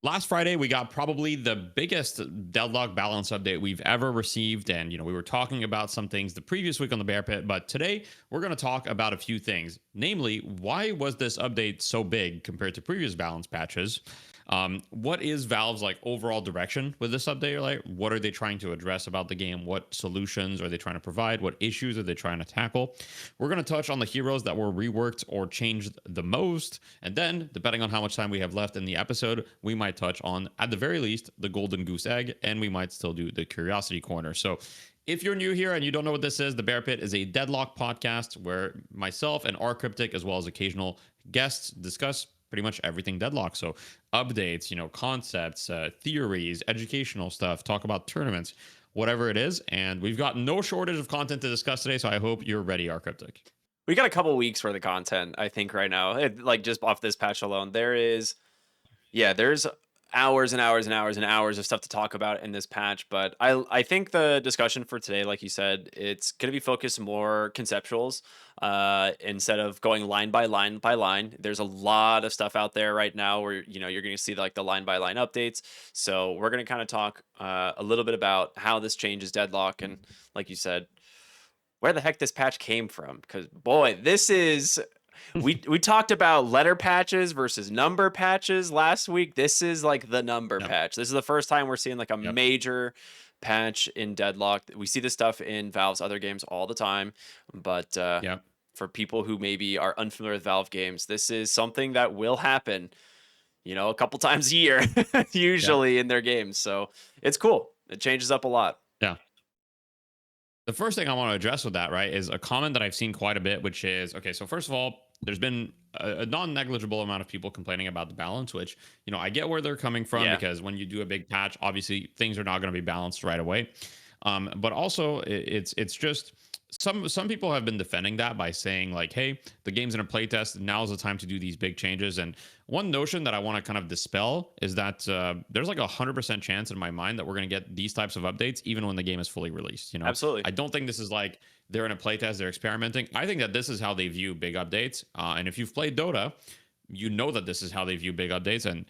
Last Friday, we got probably the biggest Deadlock balance update we've ever received. And, we were talking about some things the previous week on the Bear Pit, but today we're going to talk about a few things. Namely, why was this update so big compared to previous balance patches? What is Valve's like overall direction with this update? Like, what are they trying to address about the game? What solutions are they trying to provide? What issues are they trying to tackle? We're going to touch on the heroes that were reworked or changed the most, and then, depending on how much time we have left in the episode, we might touch on, at the very least, the golden goose egg, and we might still do the curiosity corner. So if you're new here and you don't know what this is, the Bear Pit is a Deadlock podcast where myself and rkryptic, as well as occasional guests, discuss pretty much everything Deadlock. So updates, concepts, theories, educational stuff, talk about tournaments, whatever it is. And we've got no shortage of content to discuss today, so I hope you're ready, rkryptic. We got a couple weeks worth of content, I think, right now. Like just off this patch alone, there's hours and hours and hours and hours of stuff to talk about in this patch. But I think the discussion for today, like you said, it's going to be focused more conceptuals instead of going line by line by line. There's a lot of stuff out there right now where you're going to see like the line by line updates. So we're going to kind of talk a little bit about how this changes Deadlock and, like you said, where the heck this patch came from, because boy, this is we talked about letter patches versus number patches last week. This is like the number Yep. patch. This is the first time we're seeing like a Yep. major patch in Deadlock. We see this stuff in Valve's other games all the time, but Yep. for people who maybe are unfamiliar with Valve games, this is something that will happen, a couple times a year, Yep. usually in their games. So it's cool. It changes up a lot. Yeah. The first thing I want to address with that, right, is a comment that I've seen quite a bit, which is, okay, so first of all, there's been a non-negligible amount of people complaining about the balance, which, I get where they're coming from, Yeah. because when you do a big patch, obviously things are not going to be balanced right away. But also it's just some people have been defending that by saying like, hey, the game's in a playtest. Now's the time to do these big changes. And one notion that I want to kind of dispel is that there's like 100% chance in my mind that we're going to get these types of updates even when the game is fully released. Absolutely. I don't think this is like they're in a playtest, they're experimenting. I think that this is how they view big updates. And if you've played Dota, you know that this is how they view big updates. And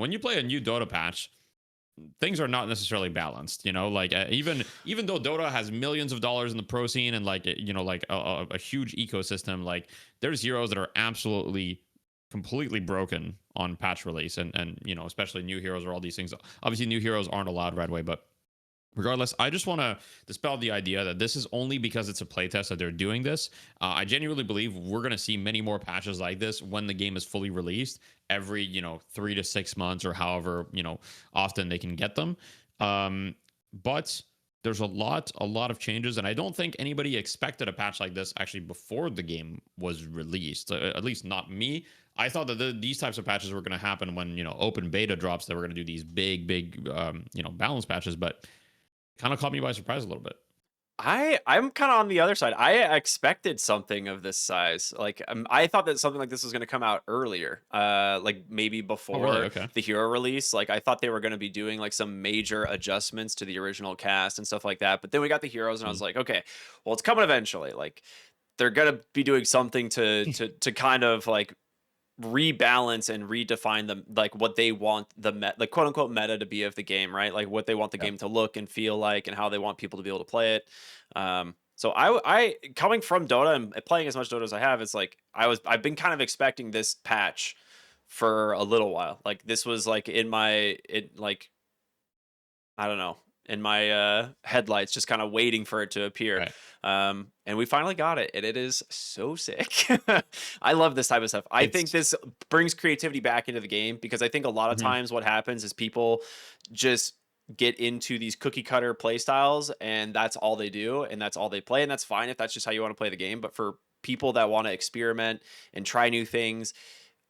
when you play a new Dota patch, things are not necessarily balanced, like even though Dota has millions of dollars in the pro scene and like like a huge ecosystem, like there's heroes that are absolutely completely broken on patch release, and especially new heroes or all these things. Obviously new heroes aren't allowed right away, but regardless, I just want to dispel the idea that this is only because it's a playtest that they're doing this. I genuinely believe we're going to see many more patches like this when the game is fully released, every 3 to 6 months or however often they can get them. But there's a lot of changes, and I don't think anybody expected a patch like this actually before the game was released. At least not me. I thought that these types of patches were going to happen when open beta drops. That we're going to do these big balance patches, but kind of caught me by surprise a little bit. I'm kind of on the other side. I expected something of this size. Like I thought that something like this was going to come out earlier. Like maybe Oh, really? before Okay. the hero release. Like I thought they were going to be doing like some major adjustments to the original cast and stuff like that. But then we got the heroes and I was Mm. like, okay, well it's coming eventually. Like they're going to be doing something to kind of like rebalance and redefine them, like what they want the quote unquote meta to be of the game, right? Like what they want the Yeah. game to look and feel like and how they want people to be able to play it. So I coming from Dota and playing as much Dota as I have, it's like I've been kind of expecting this patch for a little while. Like this was like like I don't know, in my headlights, just kind of waiting for it to appear. Right. And we finally got it, and it is so sick. I love this type of stuff. I think It's this brings creativity back into the game because I think a lot of mhm. times what happens is people just get into these cookie cutter play styles and that's all they do and that's all they play, and that's fine if that's just how you want to play the game. But for people that want to experiment and try new things,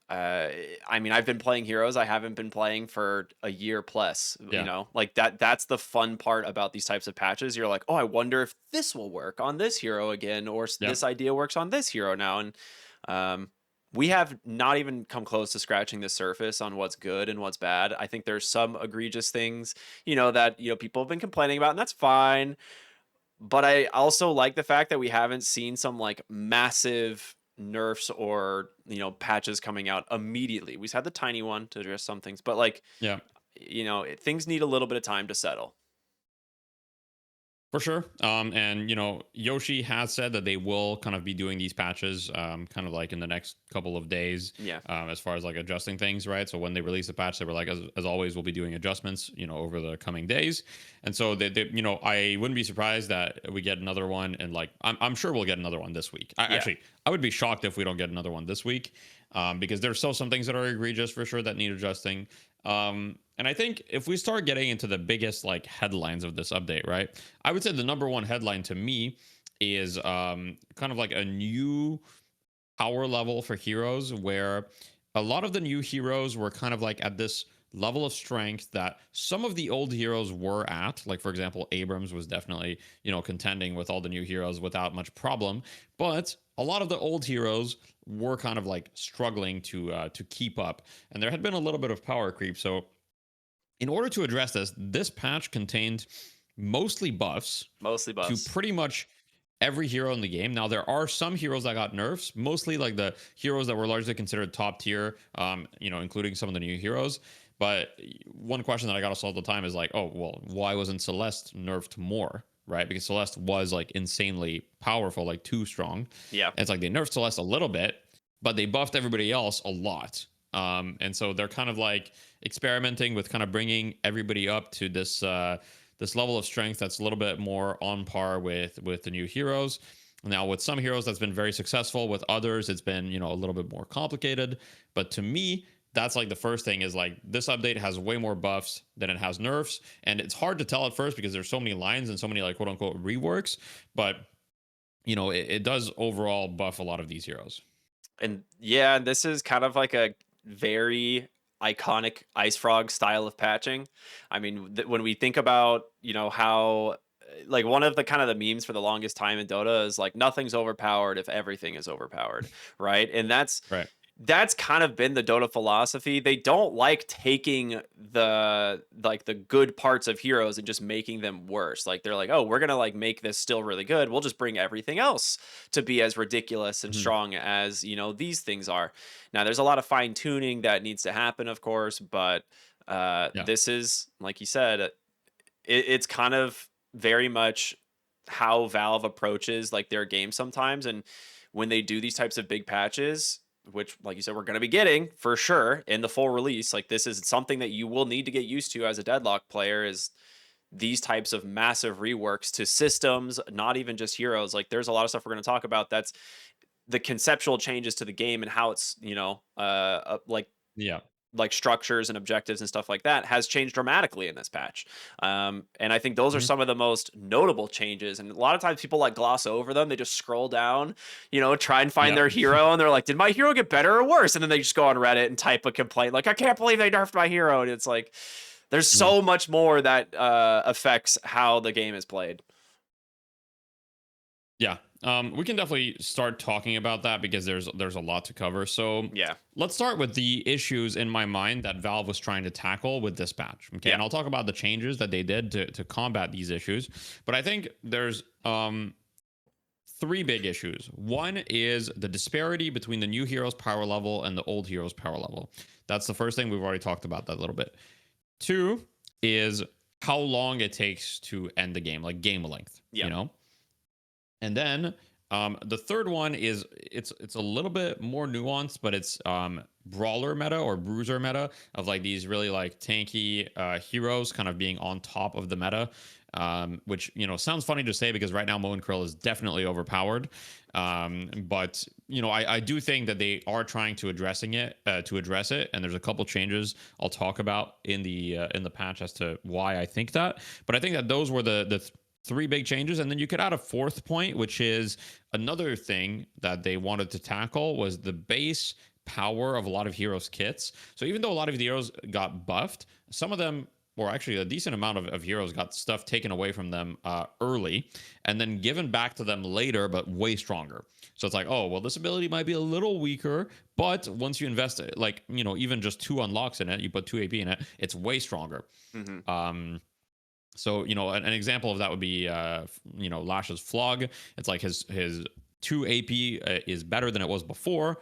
uh, I mean, I've been playing Heroes. I haven't been playing for a year plus, Yeah. like that's the fun part about these types of patches. You're like, oh, I wonder if this will work on this hero again, or Yeah. this idea works on this hero now. And um, we have not even come close to scratching the surface on what's good and what's bad. I think there's some egregious things, that, people have been complaining about, and that's fine. But I also like the fact that we haven't seen some like massive nerfs or patches coming out immediately. We've had the tiny one to address some things, but like Yeah. things need a little bit of time to settle. For sure. And Yoshi has said that they will kind of be doing these patches, kind of like in the next couple of days, Yeah. as far as like adjusting things, right? So when they release the patch, they were like, as always, we'll be doing adjustments, over the coming days. And so I wouldn't be surprised that we get another one, and like I'm sure we'll get another one this week. Yeah. Actually, I would be shocked if we don't get another one this week, because there's still some things that are egregious for sure that need adjusting. And I think if we start getting into the biggest like headlines of this update, right? I would say the number one headline to me is kind of like a new power level for heroes, where a lot of the new heroes were kind of like at this level of strength that some of the old heroes were at. Like, for example, Abrams was definitely, contending with all the new heroes without much problem. But a lot of the old heroes were kind of like struggling to keep up. And there had been a little bit of power creep. So in order to address this patch contained mostly buffs Mostly to buffs. pretty much every hero in the game. Now, there are some heroes that got nerfs, mostly like the heroes that were largely considered top tier, including some of the new heroes. But one question that I got asked all the time is like, oh, well, why wasn't Celeste nerfed more? Right? Because Celeste was like insanely powerful, like too strong. Yeah. And it's like they nerfed Celeste a little bit, but they buffed everybody else a lot. And so they're kind of like experimenting with kind of bringing everybody up to this level of strength that's a little bit more on par with the new heroes. Now, with some heroes, that's been very successful. With others, it's been a little bit more complicated. But to me, that's like the first thing is like this update has way more buffs than it has nerfs, and it's hard to tell at first because there's so many lines and so many like quote unquote reworks. But it does overall buff a lot of these heroes. And yeah, this is kind of like a very iconic Ice Frog style of patching. I mean, when we think about, how like one of the kind of the memes for the longest time in Dota is like nothing's overpowered if everything is overpowered, right? And Right. that's kind of been the Dota philosophy. They don't like taking the good parts of heroes and just making them worse. Like they're like, "Oh, we're going to like make this still really good. We'll just bring everything else to be as ridiculous and Mhm. strong as, these things are." Now, there's a lot of fine tuning that needs to happen, of course, but Yeah. this is like you said, it's kind of very much how Valve approaches like their game sometimes. And when they do these types of big patches, which like you said, we're going to be getting for sure in the full release, like this is something that you will need to get used to as a Deadlock player is these types of massive reworks to systems, not even just heroes. Like there's a lot of stuff we're going to talk about that's the conceptual changes to the game and how it's, Yeah. like structures and objectives and stuff like that has changed dramatically in this patch. And I think those are Mhm. some of the most notable changes. And a lot of times people like gloss over them. They just scroll down, try and find Yeah. their hero. And they're like, did my hero get better or worse? And then they just go on Reddit and type a complaint like, I can't believe they nerfed my hero. And it's like, there's Mhm. so much more that affects how the game is played. Yeah. We can definitely start talking about that because there's a lot to cover. So Yeah. let's start with the issues in my mind that Valve was trying to tackle with this patch. Okay. Yeah. And I'll talk about the changes that they did to combat these issues. But I think there's three big issues. One is the disparity between the new hero's power level and the old hero's power level. That's the first thing. We've already talked about that a little bit. Two is how long it takes to end the game, like game length, Yeah. And then the third one is it's a little bit more nuanced, but it's brawler meta or bruiser meta of like these really like tanky heroes kind of being on top of the meta. Which sounds funny to say because right now Moen Krill is definitely overpowered, but I do think that they are trying to address it, and there's a couple changes I'll talk about in the patch as to why I think that. But I think that those were the three big changes, and then you could add a fourth point, which is another thing that they wanted to tackle was the base power of a lot of heroes kits. So even though a lot of the heroes got buffed, some of them, or actually a decent amount of heroes, got stuff taken away from them early and then given back to them later, but way stronger. So it's like, oh, well, this ability might be a little weaker, but once you invest like even just 2 unlocks in it, you put 2 AP in it, it's way stronger. Hmm. So an example of that would be Lash's Flog. It's like his 2 AP is better than it was before,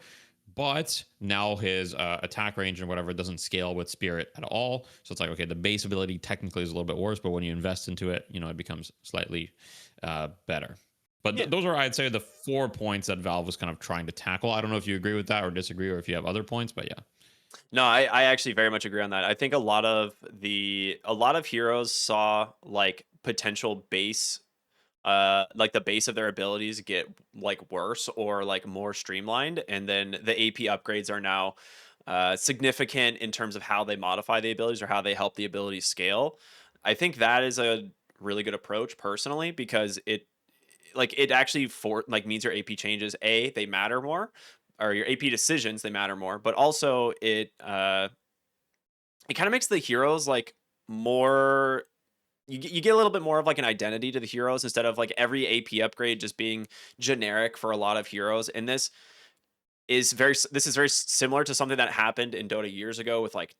but now his attack range and whatever doesn't scale with Spirit at all. So it's like, okay, the base ability technically is a little bit worse, but when you invest into it, it becomes slightly better. But Yeah. those are, I'd say, the 4 points that Valve was kind of trying to tackle. I don't know if you agree with that or disagree, or if you have other points, but yeah. No, I actually very much agree on that. I think a lot of heroes saw like potential base like the base of their abilities get like worse or like more streamlined, and then the AP upgrades are now significant in terms of how they modify the abilities or how they help the abilities scale. I think that is a really good approach personally, because it actually for like means your AP changes, they matter more, or your AP decisions, they matter more, but also it kind of makes the heroes like more, you get a little bit more of like an identity to the heroes, instead of like every AP upgrade just being generic for a lot of heroes. And this is very similar to something that happened in Dota years ago with like,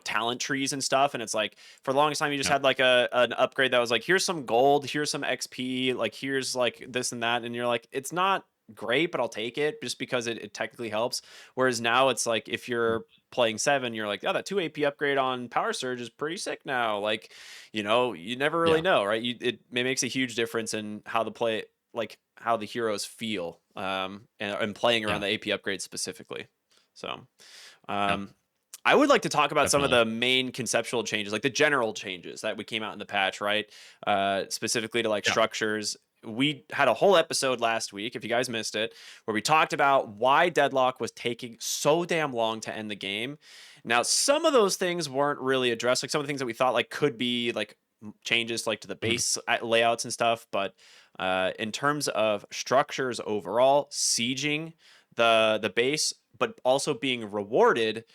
talent trees and stuff. And it's like for the longest time you just Yeah. had like an upgrade that was like, here's some gold, here's some XP, like here's like this and that, and you're like, it's not great, but I'll take it just because it technically helps. Whereas now it's like, if you're playing 7, you're like, oh, that 2 AP upgrade on Power Surge is pretty sick now. Like, you never really Yeah. know, right? It makes a huge difference in how the play, like how the heroes feel, and playing around Yeah. the AP upgrades specifically. So Yeah. um I would like to talk about some of Definitely. the main conceptual changes, like the general changes that we came out in the patch, right? Specifically to like Yeah. structures. We had a whole episode last week, if you guys missed it, where we talked about why Deadlock was taking so damn long to end the game. Now, some of those things weren't really addressed, like some of the things that we thought like could be like changes like to the Mhm. base layouts and stuff, but in terms of structures overall, sieging the base, but also being rewarded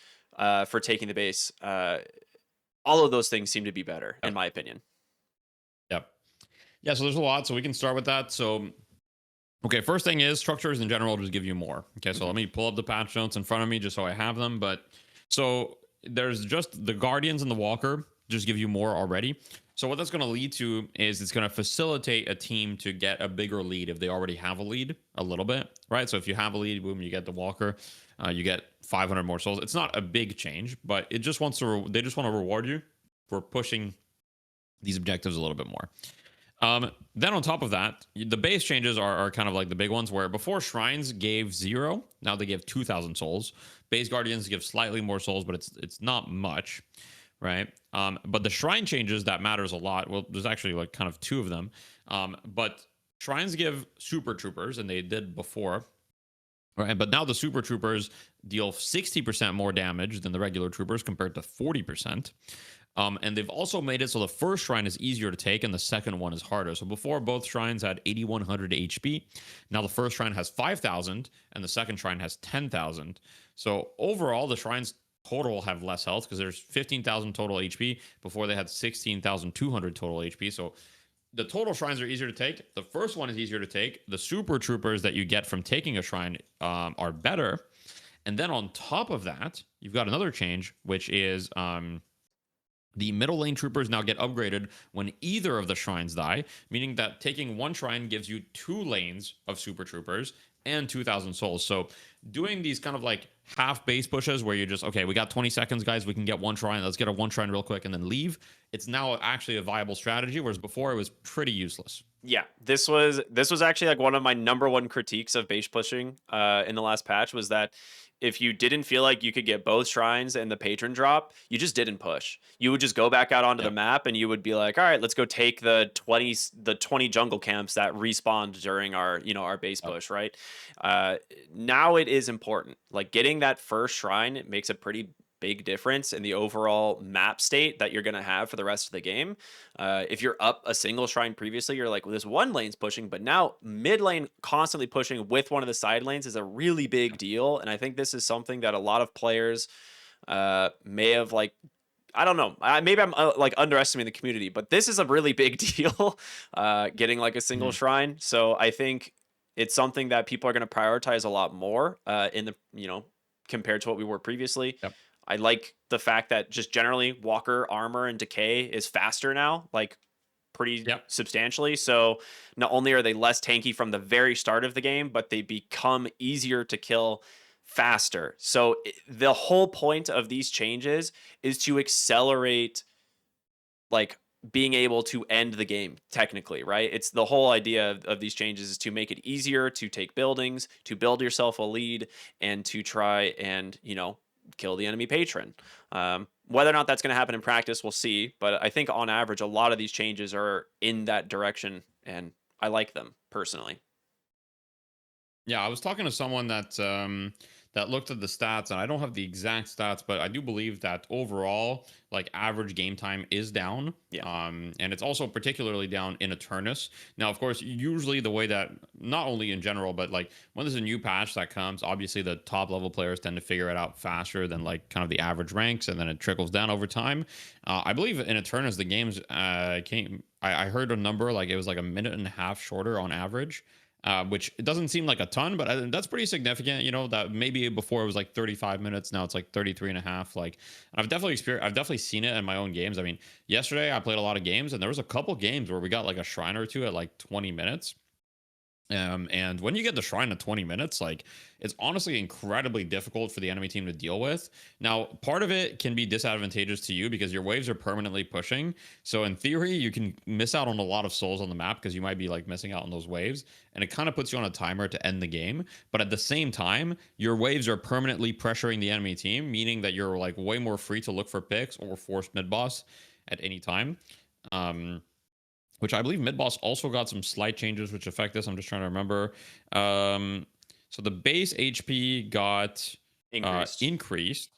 for taking the base. All of those things seem to be better, in Yep. my opinion. Yep. Yeah. So there's a lot. So we can start with that. So, okay, first thing is structures in general just give you more. Okay, so Mhm. let me pull up the patch notes in front of me just so I have them. But so there's just the Guardians and the Walker just give you more already. So what that's going to lead to is it's going to facilitate a team to get a bigger lead if they already have a lead a little bit, right? So if you have a lead, boom, you get the Walker, you get 500 more souls. It's not a big change, but it just wants to. They just want to reward you for pushing these objectives a little bit more. Then on top of that, the base changes are kind of like the big ones, where before shrines gave 0, now they give 2,000 souls. Base guardians give slightly more souls, but it's not much, right? But the shrine changes that matters a lot. Well, there's actually like kind of 2 of them, but shrines give super troopers, and they did before. Right, but now the super troopers deal 60% more damage than the regular troopers compared to 40%. And they've also made it so the first shrine is easier to take and the second one is harder. So before, both shrines had 8,100 HP. Now the first shrine has 5,000 and the second shrine has 10,000. So overall, the shrines total have less health because there's 15,000 total HP. Before, they had 16,200 total HP. So the total shrines are easier to take. The first one is easier to take. The super troopers that you get from taking a shrine are better. And then on top of that, you've got another change, which is the middle lane troopers now get upgraded when either of the shrines die, meaning that taking one shrine gives you 2 lanes of super troopers and 2,000 souls. So doing these kind of like half base pushes where you're just, okay, we got 20 seconds, guys, we can get one shrine. Let's get a one shrine real quick and then leave. It's now actually a viable strategy, whereas before it was pretty useless. Yeah, this was actually like one of my number one critiques of base pushing in the last patch, was that if you didn't feel like you could get both shrines and the patron drop, you just didn't push. You would just go back out onto the Yep. map and you would be like, all right, let's go take the 20 jungle camps that respawned during our base Yep. push, right? Uh, Now it is important. Like getting that first shrine, it makes a pretty big difference in the overall map state that you're going to have for the rest of the game. If you're up a single shrine previously, you're like, well, this one lane's pushing, but now mid lane constantly pushing with one of the side lanes is a really big deal. And I think this is something that a lot of players may have like, I don't know. Maybe I'm like underestimating the community, but this is a really big deal. Getting like a single Mhm. shrine, so I think it's something that people are going to prioritize a lot more in the compared to what we were previously. Yep. I like the fact that just generally Walker armor and decay is faster now. Like pretty Yep. substantially. So not only are they less tanky from the very start of the game, but they become easier to kill faster. So the whole point of these changes is to accelerate like being able to end the game technically, right? It's the whole idea of these changes is to make it easier to take buildings, to build yourself a lead, and to try and, kill the enemy patron. Whether or not that's going to happen in practice, we'll see. But I think on average, a lot of these changes are in that direction, and I like them personally. Yeah, I was talking to someone that looked at the stats, and I don't have the exact stats, but I do believe that overall, like average game time is down. Yeah. And it's also particularly down in Eternus. Now, of course, usually the way that not only in general, but like when there's a new patch that comes, obviously the top level players tend to figure it out faster than like kind of the average ranks, and then it trickles down over time. I believe in Eternus the games came. I heard a number like it was like a minute and a half shorter on average, which it doesn't seem like a ton, but that's pretty significant. That maybe before it was like 35 minutes. Now it's like 33 and a half. Like, and I've definitely seen it in my own games. I mean, yesterday I played a lot of games, and there was a couple games where we got like a shrine or two at like 20 minutes. And when you get the shrine in 20 minutes, like it's honestly incredibly difficult for the enemy team to deal with. Now, part of it can be disadvantageous to you because your waves are permanently pushing. So in theory, you can miss out on a lot of souls on the map because you might be like missing out on those waves. And it kind of puts you on a timer to end the game. But at the same time, your waves are permanently pressuring the enemy team, meaning that you're like way more free to look for picks or force mid boss at any time. Which I believe mid boss also got some slight changes which affect this. I'm just trying to remember. So the base HP got increased.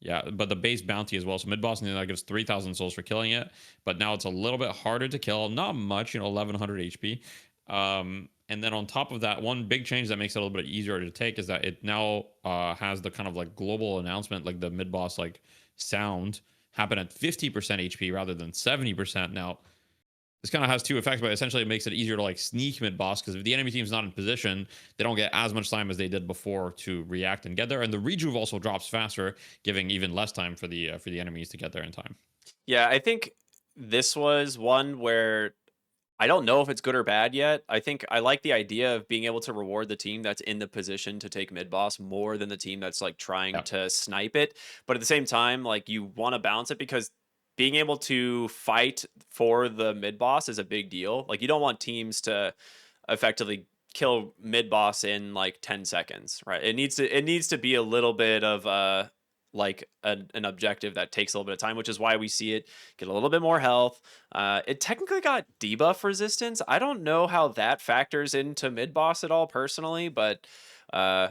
Yeah, but the base bounty as well. So mid boss now gives 3,000 souls for killing it, but now it's a little bit harder to kill. Not much, 1,100 HP. And then on top of that, one big change that makes it a little bit easier to take is that it now has the kind of like global announcement, like the mid boss like sound happen at 50% HP rather than 70%. Now, this kind of has two effects, but essentially it makes it easier to like sneak mid boss because if the enemy team's not in position, they don't get as much time as they did before to react and get there. And the rejuve also drops faster, giving even less time for the enemies to get there in time. Yeah, I think this was one where I don't know if it's good or bad yet. I think I like the idea of being able to reward the team that's in the position to take mid boss more than the team that's like trying Yeah. to snipe it. But at the same time, like you want to balance it because being able to fight for the mid boss is a big deal. Like you don't want teams to effectively kill mid boss in like 10 seconds, right? It needs to be a little bit of like an objective that takes a little bit of time, which is why we see it get a little bit more health. It technically got debuff resistance. I don't know how that factors into mid boss at all personally, but uh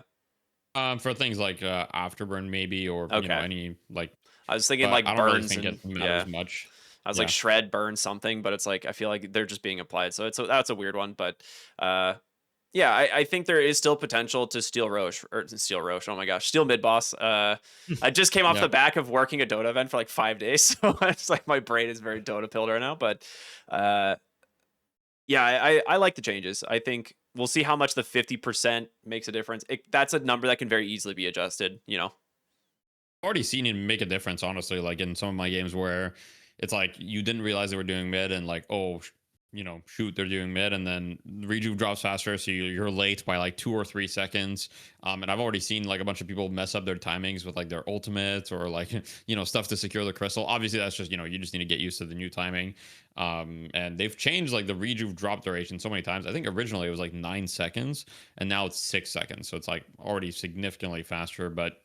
For things like afterburn maybe, or okay. any like, I was thinking but I like don't really burns think and it matters yeah. much. I was like Yeah. shred burn something, but it's like I feel like they're just being applied. So that's a weird one, but uh yeah, I think there is still potential to steal Roche or steal Roche. Oh my gosh, steal mid boss. I just came off Yeah. the back of working a Dota event for like 5 days, so it's like my brain is very Dota pilled right now. But uh, yeah, I like the changes. I think we'll see how much the 50% makes a difference. That's a number that can very easily be adjusted. Already seen it make a difference, honestly, like in some of my games where it's like you didn't realize they were doing mid, and like, oh, shoot, they're doing mid, and then rejuve drops faster, so you're late by like 2 or 3 seconds. And I've already seen like a bunch of people mess up their timings with like their ultimates or like stuff to secure the crystal. Obviously, that's just you just need to get used to the new timing. And they've changed like the rejuve drop duration so many times. I think originally it was like 9 seconds, and now it's 6 seconds, so it's like already significantly faster. But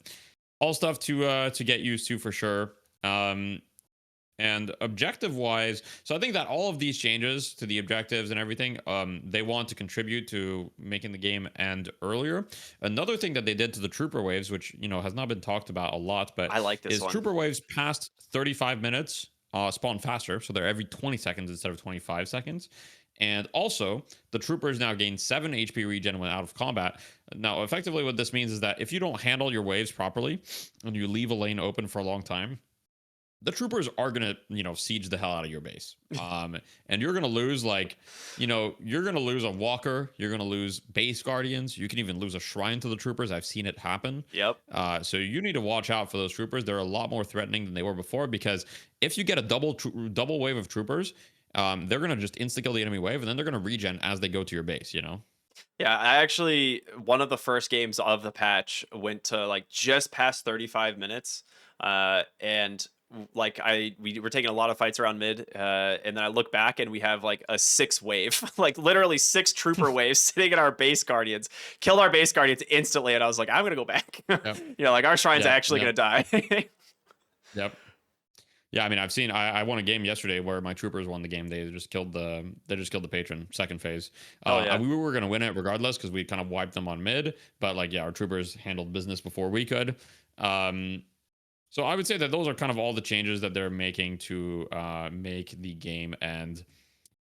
all stuff to get used to for sure. And objective wise, so I think that all of these changes to the objectives and everything, they want to contribute to making the game end earlier. Another thing that they did to the trooper waves, which has not been talked about a lot, but I like this is one. trooper waves past 35 minutes spawn faster, so they're every 20 seconds instead of 25 seconds. And also, the troopers now gain 7 HP regen when out of combat. Now, effectively, what this means is that if you don't handle your waves properly and you leave a lane open for a long time, the troopers are gonna, siege the hell out of your base. And you're gonna lose you're gonna lose a walker, you're gonna lose base guardians, you can even lose a shrine to the troopers. I've seen it happen. Yep. So you need to watch out for those troopers. They're a lot more threatening than they were before, because if you get a double wave of troopers, they're gonna just insta kill the enemy wave, and then they're gonna regen as they go to your base. You know. Yeah, I actually one of the first games of the patch went to like just past 35 minutes. And like we were taking a lot of fights around mid, and then I look back and we have like a 6 wave, like literally 6 trooper waves sitting in our base guardians, killed our base guardians instantly, and I was like, I'm gonna go back. Yep. Like our shrine's Yep. actually gonna Yep. die. Yep. Yeah, I mean, I've seen. I won a game yesterday where my troopers won the game. They just killed the patron second phase. Oh yeah. We were gonna win it regardless because we kind of wiped them on mid. But like, yeah, our troopers handled business before we could. So I would say that those are kind of all the changes that they're making to make the game end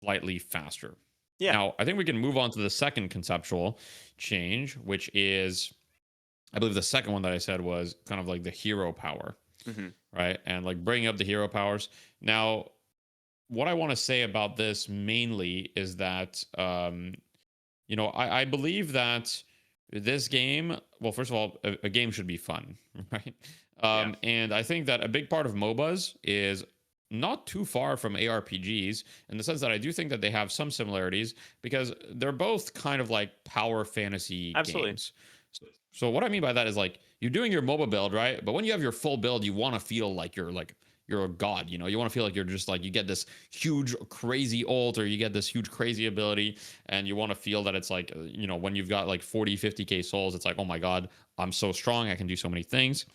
slightly faster. Yeah. Now, I think we can move on to the second conceptual change, which is, I believe the second one that I said was kind of like the hero power, right? And like bringing up the hero powers. Now, what I want to say about this mainly is that, I believe that this game, well, first of all, a game should be fun, right? And I think that a big part of MOBAs is not too far from ARPGs in the sense that I do think that they have some similarities because they're both kind of like power fantasy Absolutely. games. So what I mean by that is like you're doing your MOBA build, right? But when you have your full build, you want to feel like you're a god, you know? You want to feel like you're just like you get this huge crazy ult or you get this huge crazy ability and you want to feel that it's like, when you've got like 40, 50k souls, it's like, "Oh my god, I'm so strong, I can do so many things."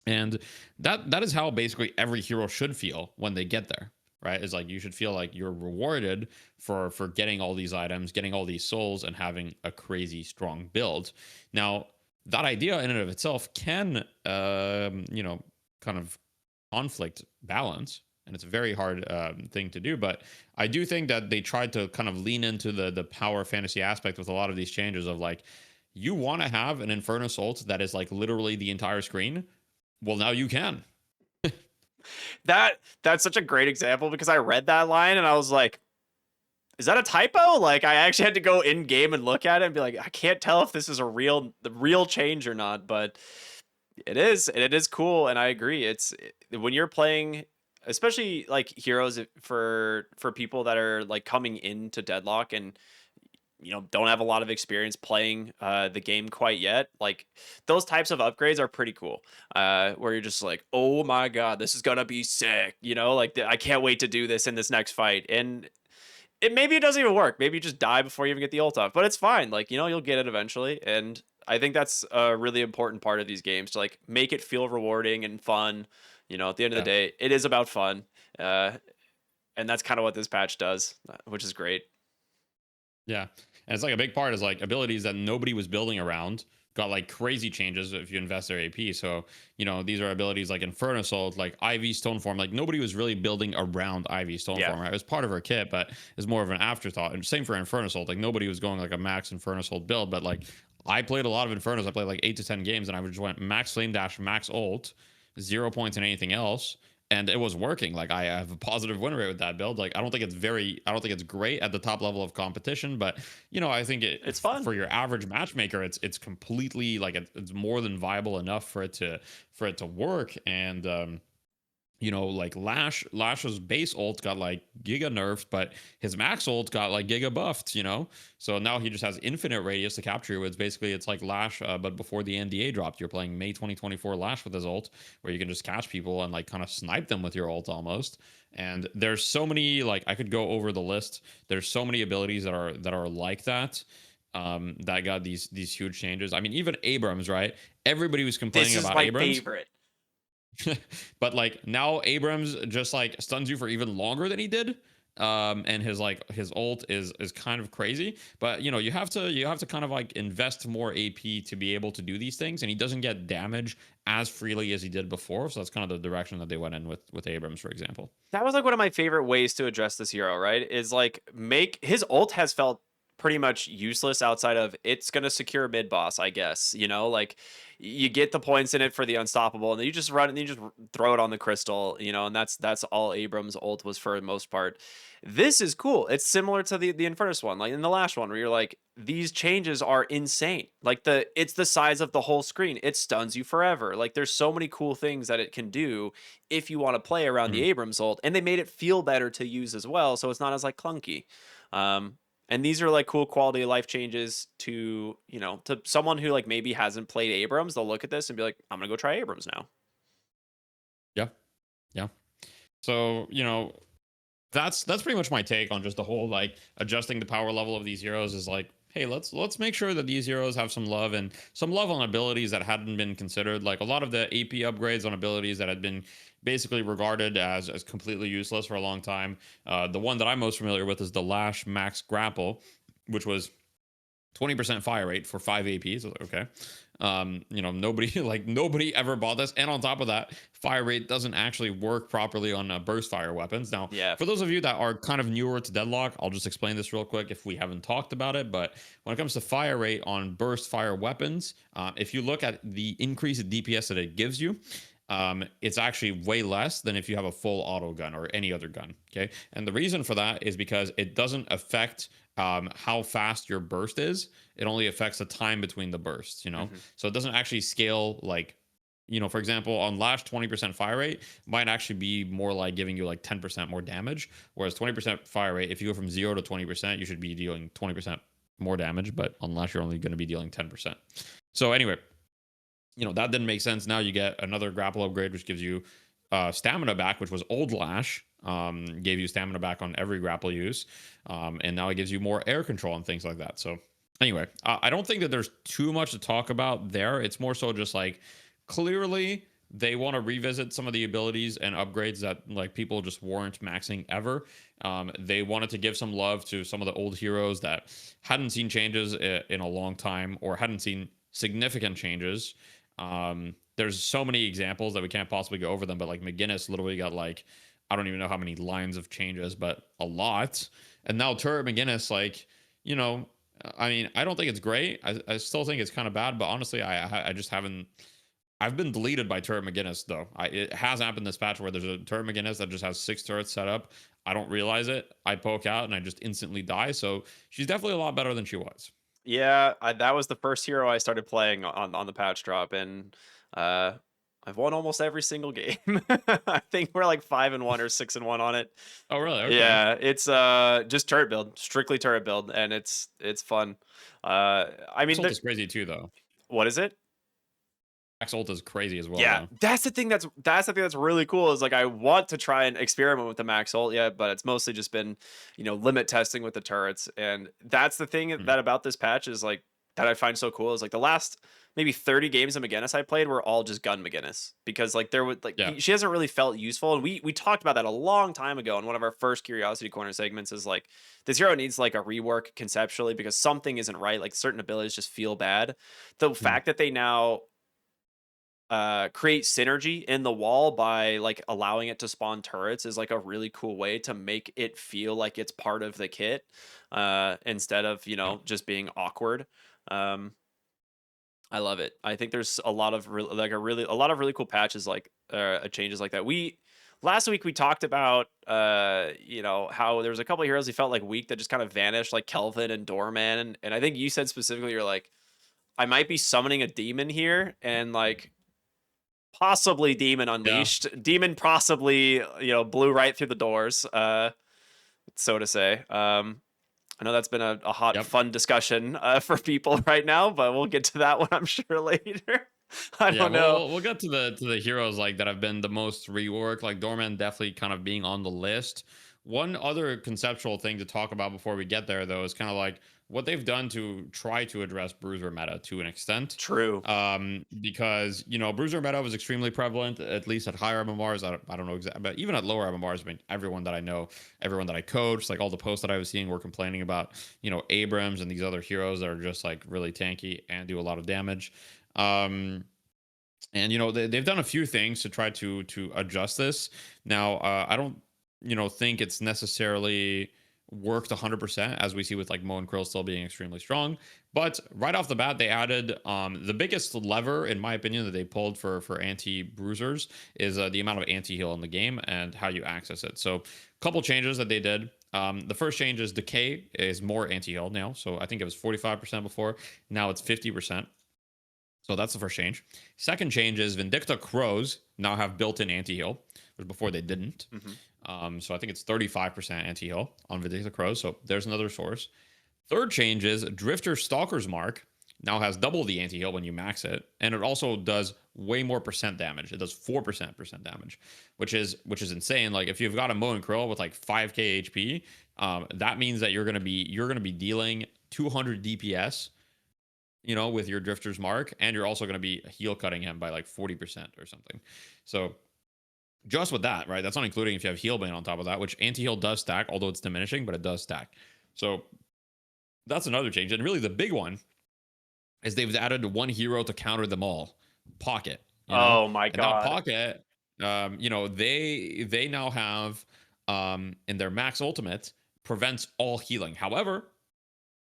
And that is how basically every hero should feel when they get there, right? Is like you should feel like you're rewarded for getting all these items, getting all these souls, and having a crazy strong build. Now, that idea in and of itself can, kind of conflict balance, and it's a very hard thing to do. But I do think that they tried to kind of lean into the power fantasy aspect with a lot of these changes of like, you want to have an Infernus ult that is like literally the entire screen. Well, now you can. That's such a great example because I read that line and I was like, is that a typo? Like I actually had to go in game and look at it and be like, I can't tell if this is the real change or not, but it is, and it is cool. And I agree. When you're playing, especially like heroes for people that are like coming into Deadlock and don't have a lot of experience playing the game quite yet, like those types of upgrades are pretty cool, where you're just like, oh my god, this is gonna be sick, like I can't wait to do this in this next fight. And maybe it doesn't even work, maybe you just die before you even get the ult off, but it's fine, like you'll get it eventually. And I think that's a really important part of these games, to like make it feel rewarding and fun. At the end of the day, it is about fun, and that's kind of what this patch does, which is great. Yeah. And it's like a big part is like abilities that nobody was building around got like crazy changes if you invest their AP. So, these are abilities like Infernus ult, like Ivy Stoneform. Like nobody was really building around Ivy Stoneform, right? It was part of her kit, but it's more of an afterthought. And same for Infernus ult. Like nobody was going like a max Infernus ult build, but like I played a lot of Infernus. I played like 8 to 10 games and I just went max flame dash, max ult, 0 points in anything else. And it was working. Like I have a positive win rate with that build. Like I don't think it's great at the top level of competition, but I think it's fun for your average matchmaker. It's completely like it's more than viable enough for it to work. And like Lash's base ult got like giga nerfed, but his max ult got like giga buffed, so now he just has infinite radius to capture you. It's like Lash, but before the NDA dropped. You're playing May 2024 Lash with his ult, where you can just catch people and like kind of snipe them with your ult almost. And there's so many, like I could go over the list. There's so many abilities that are like that, that got these huge changes. I mean, even Abrams, right? Everybody was complaining about Abrams. This is my favorite. But like now Abrams just like stuns you for even longer than he did. And his ult is kind of crazy, but you have to kind of like invest more AP to be able to do these things, and he doesn't get damage as freely as he did before. So that's kind of the direction that they went in with Abrams, for example. That was like one of my favorite ways to address this hero, right? Is like make his ult has felt pretty much useless outside of it's going to secure mid boss, I guess. You know, like you get the points in it for the unstoppable, and then you just run and you just throw it on the crystal, you know, and that's all Abram's ult was for the most part. This is cool. It's similar to the Infernus one, like in the last one, where you're like, these changes are insane. Like it's the size of the whole screen. It stuns you forever. Like there's so many cool things that it can do if you want to play around the Mhm. Abrams ult, and they made it feel better to use as well, so it's not as like clunky. Um, and these are like cool quality of life changes to, you know, to someone who like maybe hasn't played Abrams. They'll look at this and be like, I'm gonna go try Abrams now. Yeah. Yeah. So, that's pretty much my take on just the whole like adjusting the power level of these heroes is like, hey, let's make sure that these heroes have some love and some love on abilities that hadn't been considered. Like a lot of the AP upgrades on abilities that had been basically regarded as completely useless for a long time. The one that I'm most familiar with is the Lash Max Grapple, which was 20% fire rate for 5 AP. So okay. Nobody like nobody ever bought this. And on top of that, fire rate doesn't actually work properly on burst fire weapons. Now, Yeah. for those of you that are kind of newer to Deadlock, I'll just explain this real quick if we haven't talked about it. But when it comes to fire rate on burst fire weapons, if you look at the increased DPS that it gives you, it's actually way less than if you have a full auto gun or any other gun. Okay. And the reason for that is because it doesn't affect how fast your burst is. It only affects the time between the bursts, Hmm. so it doesn't actually scale like, for example, on Lash, 20% fire rate might actually be more like giving you like 10% more damage. Whereas 20% fire rate, if you go from 0 to 20%, you should be dealing 20% more damage. But on Lash, you're only going to be dealing 10%. So anyway, that didn't make sense. Now you get another grapple upgrade, which gives you stamina back, which was old Lash. Gave you stamina back on every grapple use. And now it gives you more air control and things like that. So anyway, I don't think that there's too much to talk about there. It's more so just like clearly they want to revisit some of the abilities and upgrades that like people just weren't maxing ever. They wanted to give some love to some of the old heroes that hadn't seen changes in a long time or hadn't seen significant changes. There's so many examples that we can't possibly go over them, but like McGinnis literally got like, I don't even know how many lines of changes, but a lot. And now Turret McGinnis, like, I mean, I don't think it's great. I still think it's kind of bad, but honestly, I just haven't. I've been deleted by Turret McGinnis though. It has happened this patch where there's a Turret McGinnis that just has 6 turrets set up. I don't realize it. I poke out and I just instantly die. So she's definitely a lot better than she was. Yeah, that was the first hero I started playing on the patch drop, and uh, I've won almost every single game. I think we're like 5-1 or 6-1 on it. Oh, really? Okay. Yeah, it's just turret build, strictly turret build, and it's fun. I Max mean, ult is crazy too, though. what is it? Max ult is crazy as well, Yeah, though. that's the thing that's really cool is like I want to try and experiment with the max ult, yeah, but it's mostly just been, limit testing with the turrets. And that's the thing Hmm. that about this patch is like that I find so cool is like the last maybe 30 games of McGinnis I played were all just gun McGinnis because like there would like Yeah. she hasn't really felt useful, and we talked about that a long time ago in one of our first Curiosity Corner segments is like this hero needs like a rework conceptually because something isn't right, like certain abilities just feel bad. The Hmm. fact that they now create synergy in the wall by like allowing it to spawn turrets is like a really cool way to make it feel like it's part of the kit, instead of Yeah. just being awkward. um I love it. I think there's a lot of a lot of really cool patches like changes like that. We last week we talked about how there was a couple of heroes who felt like weak that just kind of vanished, like Kelvin and Doorman, and I think you said specifically you're like, I might be summoning a demon here, and like possibly Demon Yeah. Unleashed. Demon possibly, blew right through the doors, so to say. I know that's been a hot, Yep. fun discussion for people right now, but we'll get to that one, I'm sure, later. I Yeah, don't well, know. we'll get to the heroes like that have been the most reworked. Like Doorman definitely kind of being on the list. One other conceptual thing to talk about before we get there, though, is kind of like what they've done to try to address Bruiser Meta to an extent. True. Because Bruiser Meta was extremely prevalent, at least at higher MMRs. I don't know exactly, but even at lower MMRs, I mean, everyone that I know, everyone that I coach, like all the posts that I was seeing were complaining about Abrams and these other heroes that are just like really tanky and do a lot of damage. And they've done a few things to try to adjust this. Now I don't think it's necessarily worked 100%, as we see with like Mo and Krill still being extremely strong. But right off the bat, they added the biggest lever, in my opinion, that they pulled for anti bruisers is the amount of anti heal in the game and how you access it. So, a couple changes that they did. The first change is decay is more anti heal now. So I think it was 45% before. Now it's 50%. So that's the first change. Second change is Vindicta Crows now have built-in anti-heal, which before they didn't. So I think it's 35% anti-heal on Vindicta Crows. So there's another source. Third change is Drifter Stalker's Mark now has double the anti-heal when you max it, and it also does way more percent damage. It does 4% damage, which is insane. Like if you've got a Mo and Krill with like 5k HP, that means that you're gonna be dealing 200 DPS, with your Drifter's Mark, and you're also going to be heal cutting him by like 40% or something. So just with that, right? That's not including if you have heal bane on top of that, which anti-heal does stack, although it's diminishing, but it does stack. So that's another change. And really the big one is they've added one hero to counter them all. Pocket. Oh my And now god. Pocket, they now have in their max ultimate prevents all healing. However,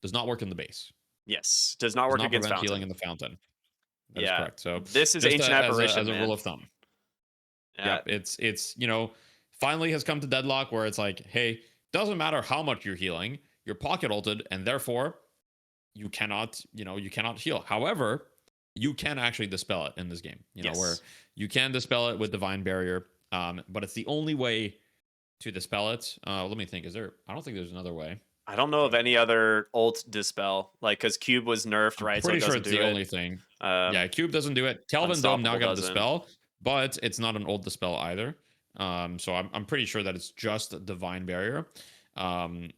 does not work in the base. Yes, does not Does work not against prevent Fountain. healing in the fountain. That is Yeah, correct. So this is just ancient as apparition, a man. rule of thumb. Yeah. Yep. It's finally has come to Deadlock where it's like, hey, doesn't matter how much you're healing, you're pocket ulted, and therefore you cannot heal. However, you can actually dispel it in this game. Yes. Where you can dispel it with Divine Barrier. But it's the only way to dispel it. Let me think. I don't think there's another way. I don't know of any other ult dispel, like because Cube was nerfed, I'm right? pretty So it sure doesn't it's do the it. only thing. Yeah, Cube doesn't do it. Kelvin Dome now Unstoppable got a doesn't. dispel, but it's not an old dispel either. So I'm pretty sure that it's just Divine Barrier.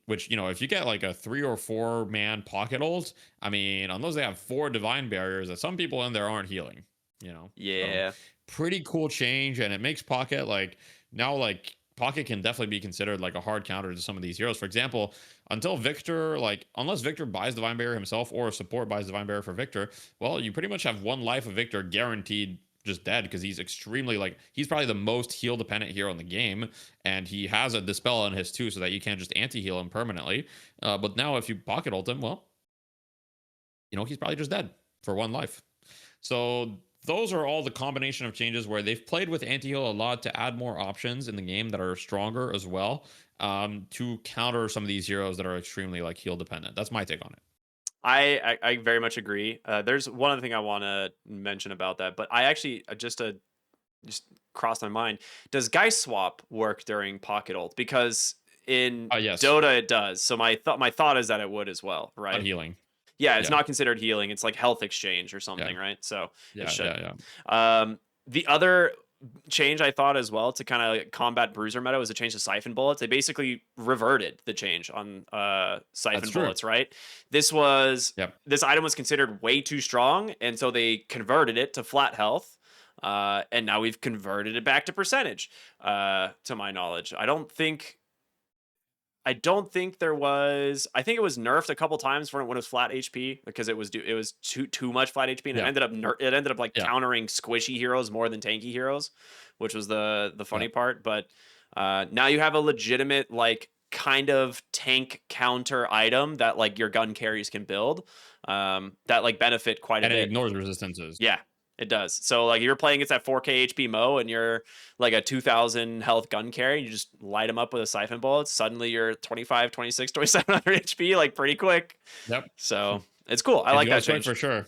Which if you get like a 3 or 4 man pocket ult, I mean, unless they have 4 Divine Barriers, that some people in there aren't healing. Yeah. So, pretty cool change, and it makes Pocket now Pocket can definitely be considered like a hard counter to some of these heroes. For example, until Victor, unless Victor buys Divine Barrier himself or support buys Divine Barrier for Victor, well, you pretty much have 1 life of Victor guaranteed just dead, because he's extremely he's probably the most heal dependent hero in the game, and he has a dispel on his too, so that you can't just anti-heal him permanently. But now if you pocket ult him, well, he's probably just dead for 1 life. So those are all the combination of changes where they've played with anti-heal a lot to add more options in the game that are stronger as well, to counter some of these heroes that are extremely heal dependent. That's my take on it. I very much agree. There's one other thing I want to mention about that, but I actually just crossed my mind. Does Geist Swap work during Pocket Ult? Because in Yes. Dota it does. So my thought is that it would as well, right? Not healing. Yeah, it's not considered healing. It's like health exchange or something, right? So it should. The other change I thought as well to kind of combat Bruiser Meta was a change to Siphon Bullets. They basically reverted the change on Siphon Bullets, right? This item was considered way too strong, and so they converted it to flat health. And now we've converted it back to percentage, to my knowledge. I don't think there was. I think it was nerfed a couple times when it was flat HP, because it was too much flat HP, and it ended up countering squishy heroes more than tanky heroes, which was the funny part. But now you have a legitimate kind of tank counter item that your gun carries can build, that benefit quite a bit. And it ignores resistances. Yeah. It does. So you're playing against that 4k HP Mo, and you're a 2000 health gun carry, and you just light him up with a Siphon Bullet. Suddenly you're 25, 26, 2700 HP pretty quick. Yep. So it's cool. I like that change for sure.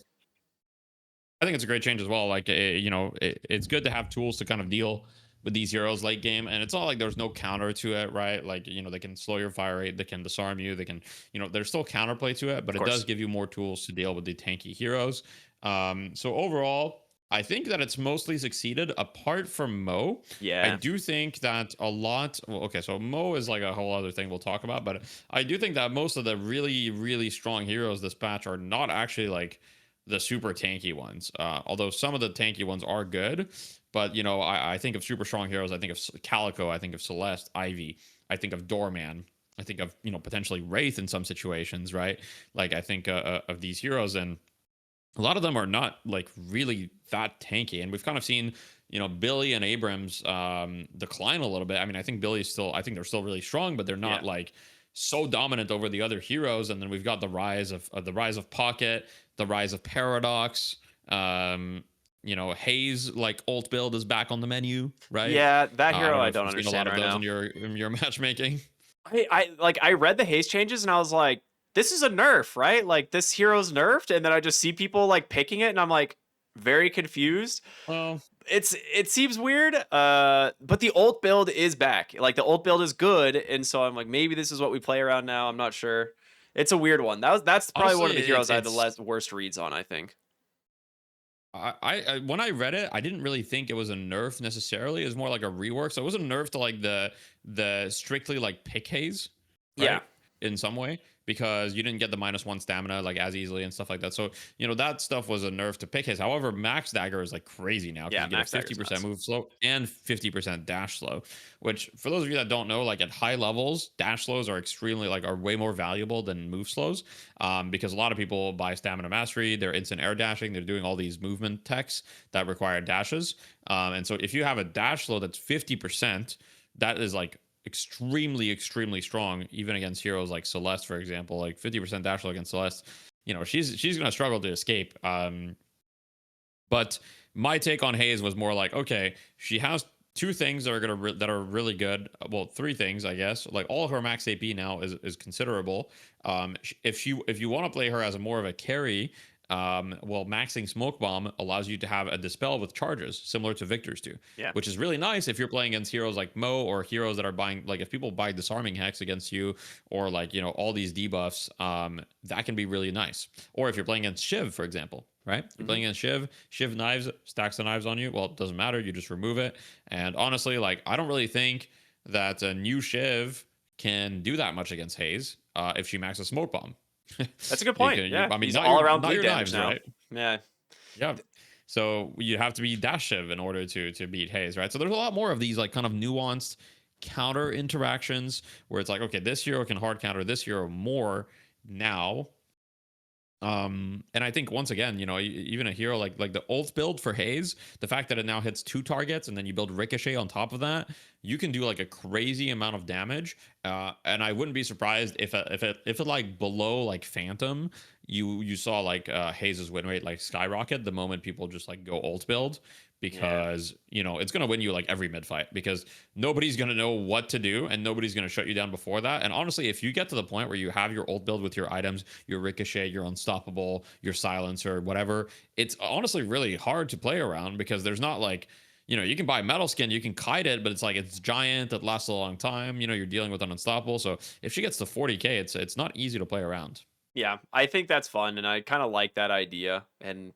I think it's a great change as well. It's good to have tools to kind of deal with these heroes late game, and it's not like there's no counter to it, right? They can slow your fire rate, they can disarm you, they can, there's still counterplay to it, but it does give you more tools to deal with the tanky heroes. So overall, I think that it's mostly succeeded apart from Mo. Yeah. I do think that a lot. Well, okay, so Mo is a whole other thing we'll talk about, but I do think that most of the really, really strong heroes this patch are not actually the super tanky ones. Although some of the tanky ones are good, but I think of super strong heroes. I think of Calico. I think of Celeste, Ivy. I think of Doorman. I think of potentially Wraith in some situations, right? I think of these heroes, and a lot of them are not really that tanky, and we've kind of seen Billy and Abrams decline a little bit. I mean, I think they're still really strong, but they're not so dominant over the other heroes. And then we've got the rise of Pocket, the rise of Paradox. Um, Haze like ult build is back on the menu, right? Yeah, that I hero don't know I if don't you've seen a lot understand of right those now. in your matchmaking. I read the haste changes and I was like, this is a nerf, right? Like this hero's nerfed, and then I just see people like picking it, and I'm like very confused. Well, It seems weird, but the ult build is back. Like the ult build is good, and so I'm like, maybe this is what we play around now. I'm not sure. It's a weird one. That's probably one honestly, of the heroes I had the it's worst reads on, I think. I when I read it, I didn't really think it was a nerf necessarily. It was more like a rework. So it was a nerf to like the strictly like pick haze, Yeah. right? In some way, because you didn't get the -1 stamina like as easily and stuff like that. So that stuff was a nerf to pick haze. However, max dagger is like crazy now because Yeah, you get a Max Dagger's 50% nuts. move slow and 50% dash slow. Which for those of you that don't know, like at high levels, dash slows are extremely like are way more valuable than move slows, because a lot of people buy stamina mastery, they're instant air dashing, they're doing all these movement techs that require dashes. And so if you have a dash slow that's 50%, that is like extremely strong, even against heroes like Celeste, for example. Like 50% dash slow against Celeste, she's gonna struggle to escape. But my take on Hayes was more like, okay, she has two things that are that are really good. Well, three things, I guess. Like all of her max AP now is considerable. If you want to play her as a more of a carry, well, maxing Smoke Bomb allows you to have a dispel with charges, similar to Victor's do, Yeah. which is really nice if you're playing against heroes like Mo or heroes that are buying, like if people buy Disarming Hex against you, or like all these debuffs, that can be really nice. Or if you're playing against Shiv, for example, right? You're Hmm. playing against Shiv knives, stacks the knives on you. Well, it doesn't matter. You just remove it. And honestly, like I don't really think that a new Shiv can do that much against Haze if she maxes Smoke Bomb. That's a good point. Yeah, I mean, he's all around not bleed your damage knives, now. right? Yeah. Yeah. So you have to be dash Shiv in order to beat Haze, right? So there's a lot more of these like kind of nuanced counter interactions where it's like, okay, this hero can hard counter this hero more now. And I think once again, even a hero like the ult build for Haze, the fact that it now hits two targets and then you build Ricochet on top of that, you can do like a crazy amount of damage. And I wouldn't be surprised if it like below like Phantom, you saw like Haze's win rate like skyrocket the moment people just like go ult build, Yeah. because it's gonna win you like every mid fight, because nobody's gonna know what to do and nobody's gonna shut you down before that. And honestly, if you get to the point where you have your ult build with your items, your Ricochet, your Unstoppable, your Silencer, whatever, it's honestly really hard to play around, because there's not like, you can buy Metal Skin, you can kite it, but it's like it's giant, it lasts a long time. You're dealing with an Unstoppable. So if she gets to 40k, it's not easy to play around. Yeah, I think that's fun, and I kind of like that idea. And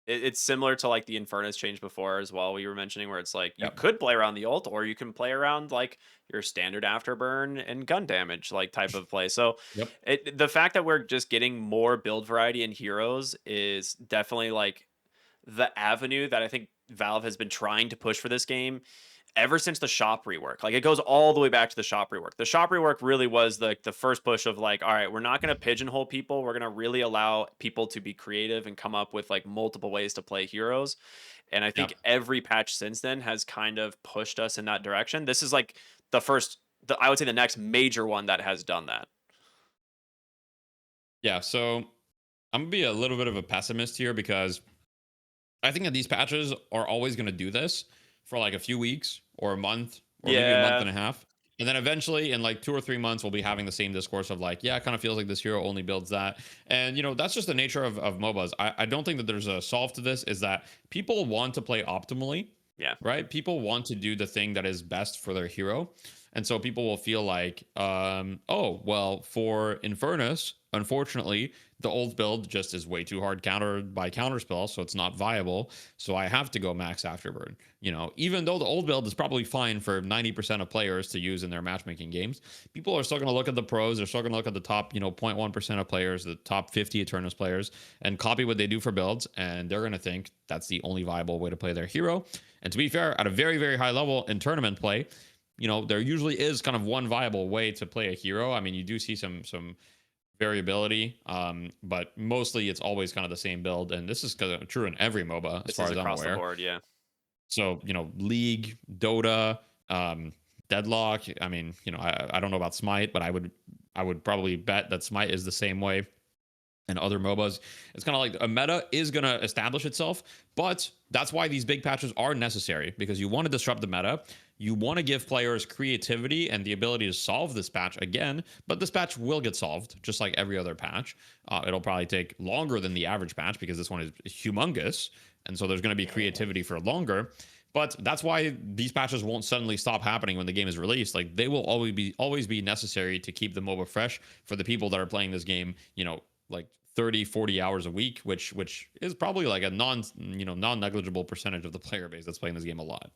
it's similar to like the Infernus change before as well. We were mentioning where it's like you Yep. could play around the ult, or you can play around like your standard afterburn and gun damage like type of play. So Yep. the fact that we're just getting more build variety in heroes is definitely like the avenue that I think Valve has been trying to push for this game ever since the shop rework. Like it goes all the way back to the shop rework. The shop rework really was the first push of like, all right, we're not going to pigeonhole people. We're going to really allow people to be creative and come up with like multiple ways to play heroes. And I think Yep. every patch since then has kind of pushed us in that direction. This is like the first, I would say the next major one that has done that. Yeah. So I'm gonna be a little bit of a pessimist here, because I think that these patches are always going to do this for like a few weeks or a month or maybe a month Yeah. and a half. And then eventually, in like 2 or 3 months, we'll be having the same discourse of like, yeah, it kind of feels like this hero only builds that. And, that's just the nature of MOBAs. I don't think that there's a solve to this, is that people want to play optimally, Yeah. right? People want to do the thing that is best for their hero. And so people will feel like, oh, well, for Infernus, unfortunately, the old build just is way too hard countered by counterspell, so it's not viable. So I have to go max afterburn. Even though the old build is probably fine for 90% of players to use in their matchmaking games, people are still going to look at the pros. They're still going to look at the top, 0.1% of players, the top 50 Eternus players, and copy what they do for builds. And they're going to think that's the only viable way to play their hero. And to be fair, at a very, very high level in tournament play, there usually is kind of one viable way to play a hero. I mean, you do see some variability, but mostly it's always kind of the same build, and this is true in every MOBA as This far is as I'm across the aware. board. Yeah. So League, Dota, Deadlock. I mean, I don't know about Smite, but I would I would probably bet that Smite is the same way and other MOBAs. It's kind of like a meta is going to establish itself, but that's why these big patches are necessary, because you want to disrupt the meta. You want to give players creativity and the ability to solve this patch again, but this patch will get solved just like every other patch. It'll probably take longer than the average patch because this one is humongous. And so there's going to be creativity for longer. But that's why these patches won't suddenly stop happening when the game is released. Like they will always be necessary to keep the MOBA fresh for the people that are playing this game, like 30, 40 hours a week, which is probably like a non-negligible percentage of the player base that's playing this game a lot.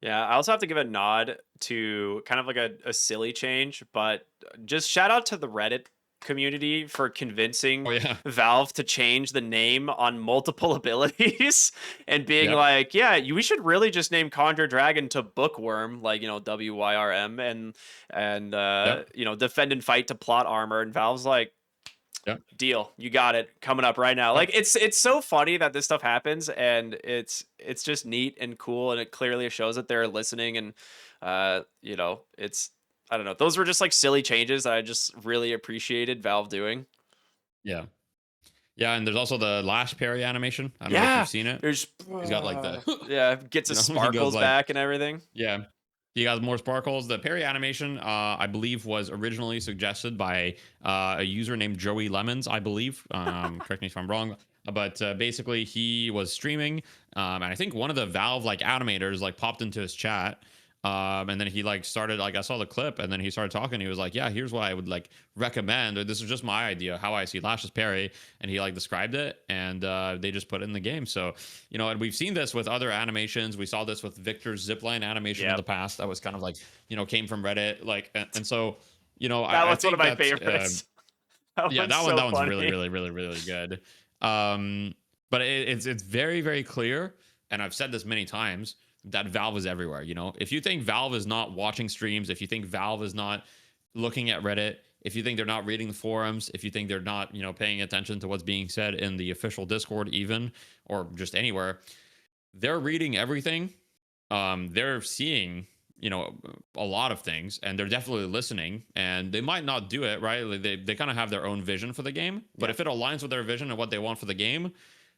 Yeah, I also have to give a nod to kind of like a silly change, but just shout out to the Reddit community for Oh convincing yeah. Valve to change the name on multiple abilities and being Yep. like, yeah, we should really just name Conjure Dragon to Bookworm, like, WYRM, and Yep. Defend and Fight to Plot Armor. And Valve's like, Yep. deal, you got it, coming up right now. Yep. Like it's so funny that this stuff happens, and it's just neat and cool, and it clearly shows that they're listening. And it's, I don't know, those were just like silly changes that I just really appreciated Valve doing. Yeah. Yeah, and there's also the Lash parry animation. I don't know if you've Yeah, seen it. there's He's got like the yeah, gets his he goes sparkles like, back and everything. yeah. He got more sparkles. The parry animation, I believe, was originally suggested by a user named Joey Lemons, I believe. Correct me if I'm wrong. But basically, he was streaming, and I think one of the Valve like animators like popped into his chat, and then he like started like I saw the clip, and then he started talking. He was like, "Yeah, here's what I would like recommend, or this is just my idea how I see Lash's parry," and he like described it, and they just put it in the game. So and we've seen this with other animations. We saw this with Victor's zipline animation in Yeah, the past. That was kind of like came from Reddit, like, and so that I was one of think my that favorites. That yeah, one's that so one's really, funny. really, really, really good. But it's very, very clear, and I've said this many times, that Valve is everywhere. If you think Valve is not watching streams, if you think Valve is not looking at Reddit, if you think they're not reading the forums, if you think they're not paying attention to what's being said in the official Discord, even, or just anywhere, they're reading everything. They're seeing a lot of things, and they're definitely listening, and they might not do it right. Like, they kind of have their own vision for the game, but Yeah. if it aligns with their vision and what they want for the game,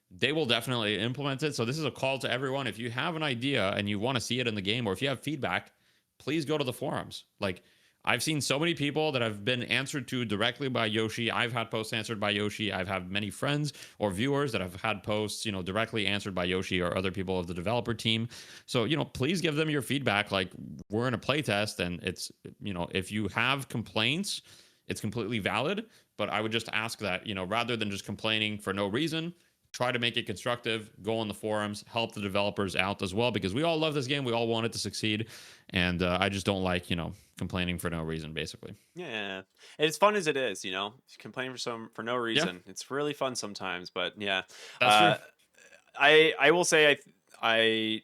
they will definitely implement it. So this is a call to everyone. If you have an idea and you want to see it in the game, or if you have feedback, please go to the forums. Like, I've seen so many people that have been answered to directly by Yoshi. I've had posts answered by Yoshi. I've had many friends or viewers that have had posts, directly answered by Yoshi or other people of the developer team. So, please give them your feedback. Like, we're in a playtest, and it's, if you have complaints, it's completely valid. But I would just ask that, rather than just complaining for no reason, try to make it constructive, go on the forums, help the developers out as well, because we all love this game. We all want it to succeed. And I just don't like, complaining for no reason, basically. Yeah, and as fun as it is, complaining for no Yeah, reason, it's really fun sometimes. But yeah, that's true. uh, I will say I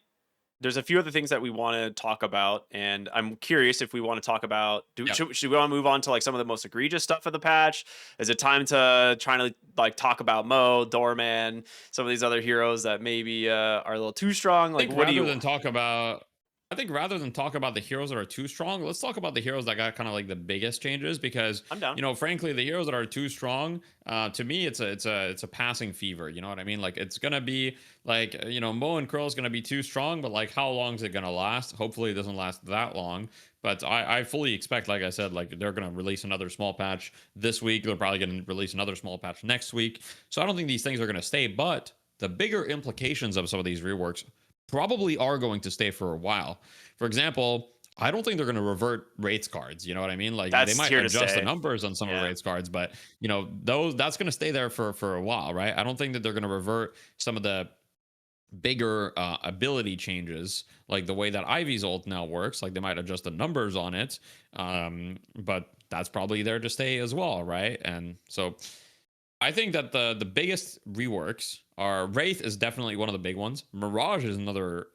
there's a few other things that we want to talk about, and I'm curious if we want to talk about. Yeah. Should we want to move on to like some of the most egregious stuff of the patch? Is it time to try to like talk about Mo, Doorman, some of these other heroes that maybe are a little too strong? Like, think what do rather you? than talk about I think rather than talk about the heroes that are too strong, let's talk about the heroes that got kind of like the biggest changes, because I'm down. frankly, the heroes that are too strong, to me, it's a passing fever. You know what I mean? Like, it's gonna be like, Mo and Curl is gonna be too strong, but like, how long is it gonna last? Hopefully, it doesn't last that long. But I fully expect, like I said, like, they're gonna release another small patch this week. They're probably gonna release another small patch next week. So I don't think these things are gonna stay, but the bigger implications of some of these reworks probably are going to stay for a while. For example, I don't think they're going to revert rates cards. You know what I mean? Like, they That's might here to adjust the stay. numbers on some of the Yeah. rates cards, but those that's going to stay there for a while, right? I don't think that they're going to revert some of the bigger ability changes, like the way that Ivy's ult now works. Like, they might adjust the numbers on it, but that's probably there to stay as well, right? And so I think that the biggest reworks are Wraith is definitely one of the big ones. Mirage is another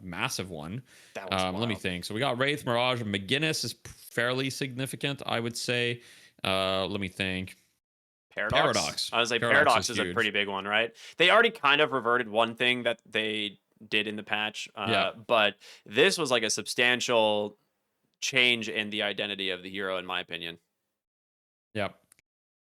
massive one. That was Let me wild. think. So we got Wraith, Mirage, McGinnis is fairly significant, I would say. Let me think. Paradox. Paradox. I was like, Paradox Paradox is is a pretty huge. big one, right? They already kind of reverted one thing that they did in the patch, Yeah. but this was like a substantial change in the identity of the hero, in my opinion. Yep.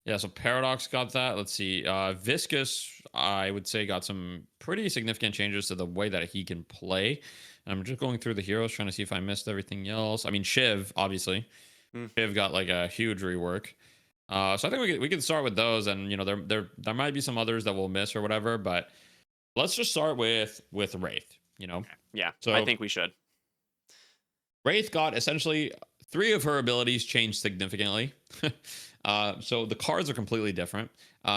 Yeah, so Paradox got that. Let's see. Viscous, I would say, got some pretty significant changes to the way that he can play. I'm just going through the heroes, trying to see if I missed everything else. I mean, Shiv, obviously. Mm. Shiv got like a huge rework. So I think we can start with those, and there might be some others that we'll miss or whatever, but let's just start with Wraith. Yeah, I So think we should. Wraith got essentially three of her abilities changed significantly. So the cards are completely different.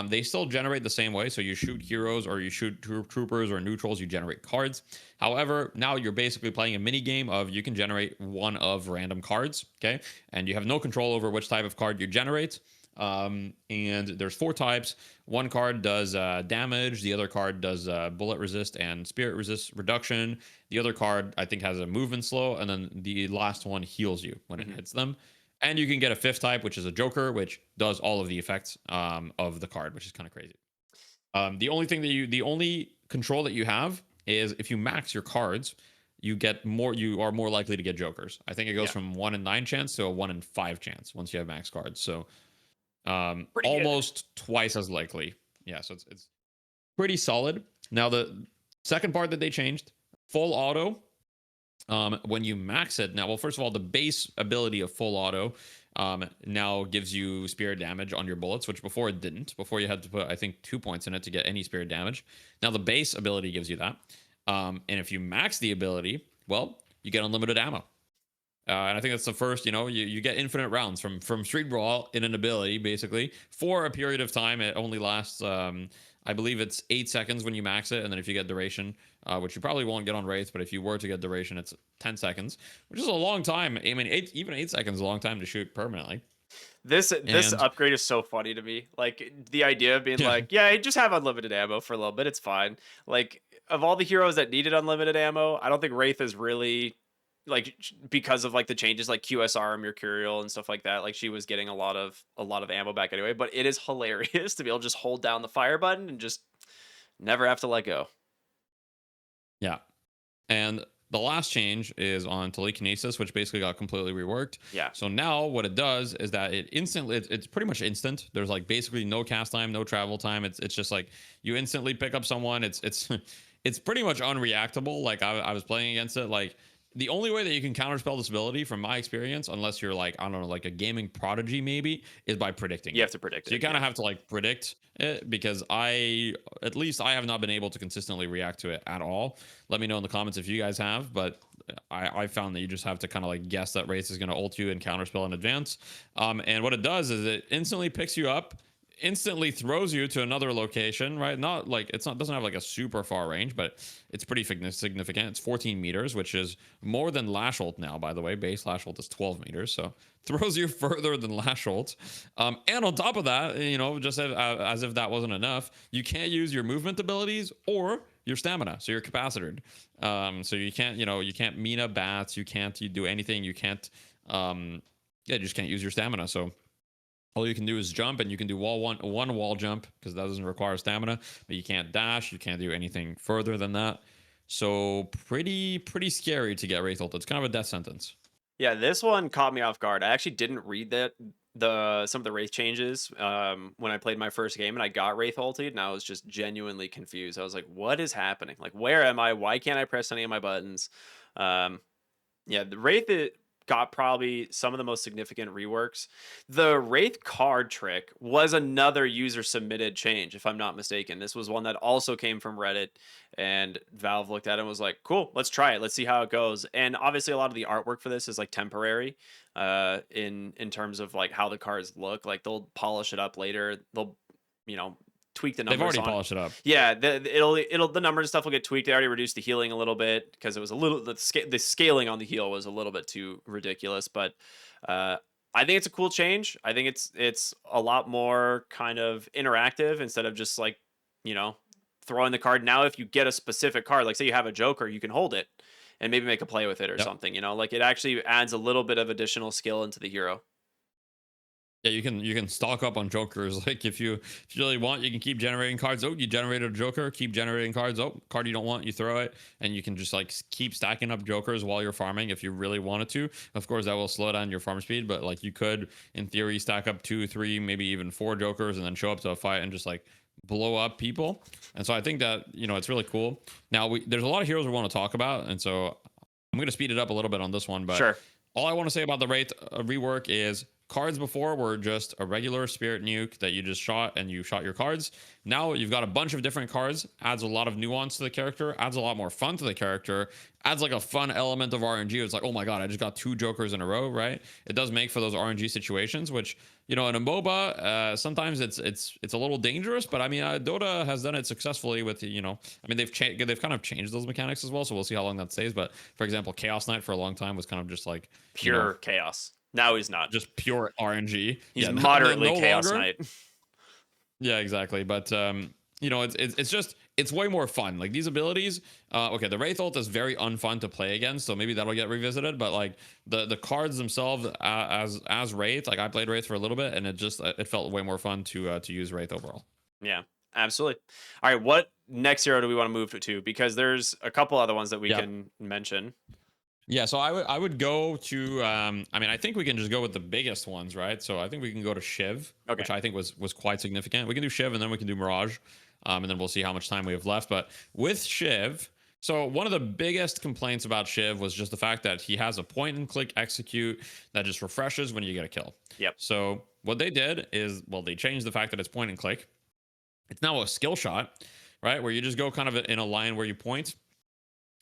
They still generate the same way. So you shoot heroes or you shoot troopers or neutrals, you generate cards. However, now you're basically playing a mini game of you can generate one of random cards. Okay. And you have no control over which type of card you generate. And there's four types. One card does damage, the other card does bullet resist and spirit resist reduction. The other card, I think, has a movement slow, and then the last one heals you when it Mhm. hits them. And you can get a fifth type, which is a Joker, which does all of the effects of the card, which is kind of crazy. The only control that you have is if you max your cards, you get more. You are more likely to get Jokers. I think it goes Yeah, from 1 in 9 chance to a 1 in 5 chance once you have max cards. So pretty good. almost twice as likely. Yeah, so it's pretty solid. Now the second part that they changed, full auto. When you max it now, well, first of all, the base ability of full auto now gives you spirit damage on your bullets, which before it didn't. Before you had to put, I think, 2 points in it to get any spirit damage. Now the base ability gives you that. And if you max the ability, well, you get unlimited ammo. And I think that's the first, you get infinite rounds from Street Brawl in an ability, basically, for a period of time. It only lasts, I believe it's 8 seconds when you max it. And then if you get duration, which you probably won't get on Wraith, but if you were to get duration, it's 10 seconds, which is a long time. I mean, even 8 seconds is a long time to shoot permanently. This And upgrade is so funny to me. Like the idea of being yeah, like, yeah, just have unlimited ammo for a little bit, it's fine. Like of all the heroes that needed unlimited ammo, I don't think Wraith is really like because of like the changes like QSR and Mercurial and stuff like that. Like she was getting a lot of ammo back anyway. But it is hilarious to be able to just hold down the fire button and just never have to let go. yeah. And the last change is on telekinesis, which basically got completely reworked. Yeah. So now what it does is that it's pretty much instant. There's like basically no cast time, no travel time. It's just like you instantly pick up someone. It's it's pretty much unreactable. Like I was playing against it. Like the only way that you can counterspell this ability, from my experience, unless you're like, I don't know, like a gaming prodigy maybe, is by predicting You it. have to predict So you it. kind Yeah. of have to like predict it, because at least I have not been able to consistently react to it at all. Let me know in the comments if you guys have, but I found that you just have to kind of like guess that Wraith is going to ult you and counterspell in advance. And what it does is it instantly picks you up, instantly throws you to another location, right? Not like doesn't have like a super far range, but it's pretty significant. It's 14 meters, which is more than Lash ult now, by the way. Base Lash ult is 12 meters, so throws you further than Lash ult. And on top of that, just as if that wasn't enough, you can't use your movement abilities or your stamina, so you're capacitored. So you can't mina bats, you do anything, you can't you just can't use your stamina. So all you can do is jump, and you can do one wall jump, because that doesn't require stamina, but you can't dash, you can't do anything further than that. So pretty scary to get Wraith ult. It's kind of a death sentence. Yeah, this one caught me off guard. I actually didn't read that the some of the Wraith changes when I played my first game and I got Wraith ulted and I was just genuinely confused. I was like, what is happening? Like, where am I? Why can't I press any of my buttons? Um, yeah, the Wraith got probably some of the most significant reworks. The Wraith card trick was another user submitted change, if I'm not mistaken. This was one that also came from Reddit, and Valve looked at it and was like, "Cool, let's try it. Let's see how it goes." And obviously, a lot of the artwork for this is like temporary, in terms of like how the cards look. Like they'll polish it up later. They'll, you know, tweak the They've numbers already on. polished it up. Yeah, it'll the numbers and stuff will get tweaked. They already reduced the healing a little bit because it was a little the scaling on the heal was a little bit too ridiculous. But uh, I think it's a cool change. I think it's a lot more kind of interactive instead of just like you know throwing the card. Now, if you get a specific card, like say you have a Joker, you can hold it and maybe make a play with it or Yep. something. Like it actually adds a little bit of additional skill into the hero. Yeah, you can stock up on jokers. Like if you really want, you can keep generating cards. Oh, you generated a joker, keep generating cards. Oh, card you don't want, you throw it, and you can just like keep stacking up jokers while you're farming if you really wanted to. Of course, that will slow down your farm speed, but like you could, in theory, stack up 2, 3, maybe even 4 jokers, and then show up to a fight and just like blow up people. And so I think that it's really cool. Now there's a lot of heroes we want to talk about, and so I'm going to speed it up a little bit on this one, but Sure. all I want to say about the Wraith rework is cards before were just a regular spirit nuke that you just shot and you shot your cards. Now you've got a bunch of different cards, adds a lot of nuance to the character, adds a lot more fun to the character, adds like a fun element of RNG. It's like, oh my god, I just got 2 jokers in a row, right? It does make for those RNG situations, which in a MOBA, sometimes it's a little dangerous, but I mean, Dota has done it successfully with I mean, they've kind of changed those mechanics as well, so we'll see how long that stays. But for example, Chaos Knight for a long time was kind of just like Pure chaos. Now he's not. just pure RNG. He's Yeah, moderately no chaos longer. knight. Yeah, exactly. But it's just it's way more fun. Like these abilities. Okay, the Wraith ult is very unfun to play against, so maybe that'll get revisited. But like the cards themselves as Wraith, like I played Wraith for a little bit, and it felt way more fun to use Wraith overall. Yeah, absolutely. All right, what next hero do we want to move to? Because there's a couple other ones that we Yeah. can mention. Yeah, so I would go to I mean I think we can just go with the biggest ones, right? So I think we can go to Shiv, Okay. which I think was quite significant. We can do Shiv and then we can do Mirage. And then we'll see how much time we have left. But with Shiv, so one of the biggest complaints about Shiv was just the fact that he has a point and click execute that just refreshes when you get a kill. Yep. So what they did is, well, they changed the fact that it's point and click. It's now a skill shot, right? Where you just go kind of in a line where you point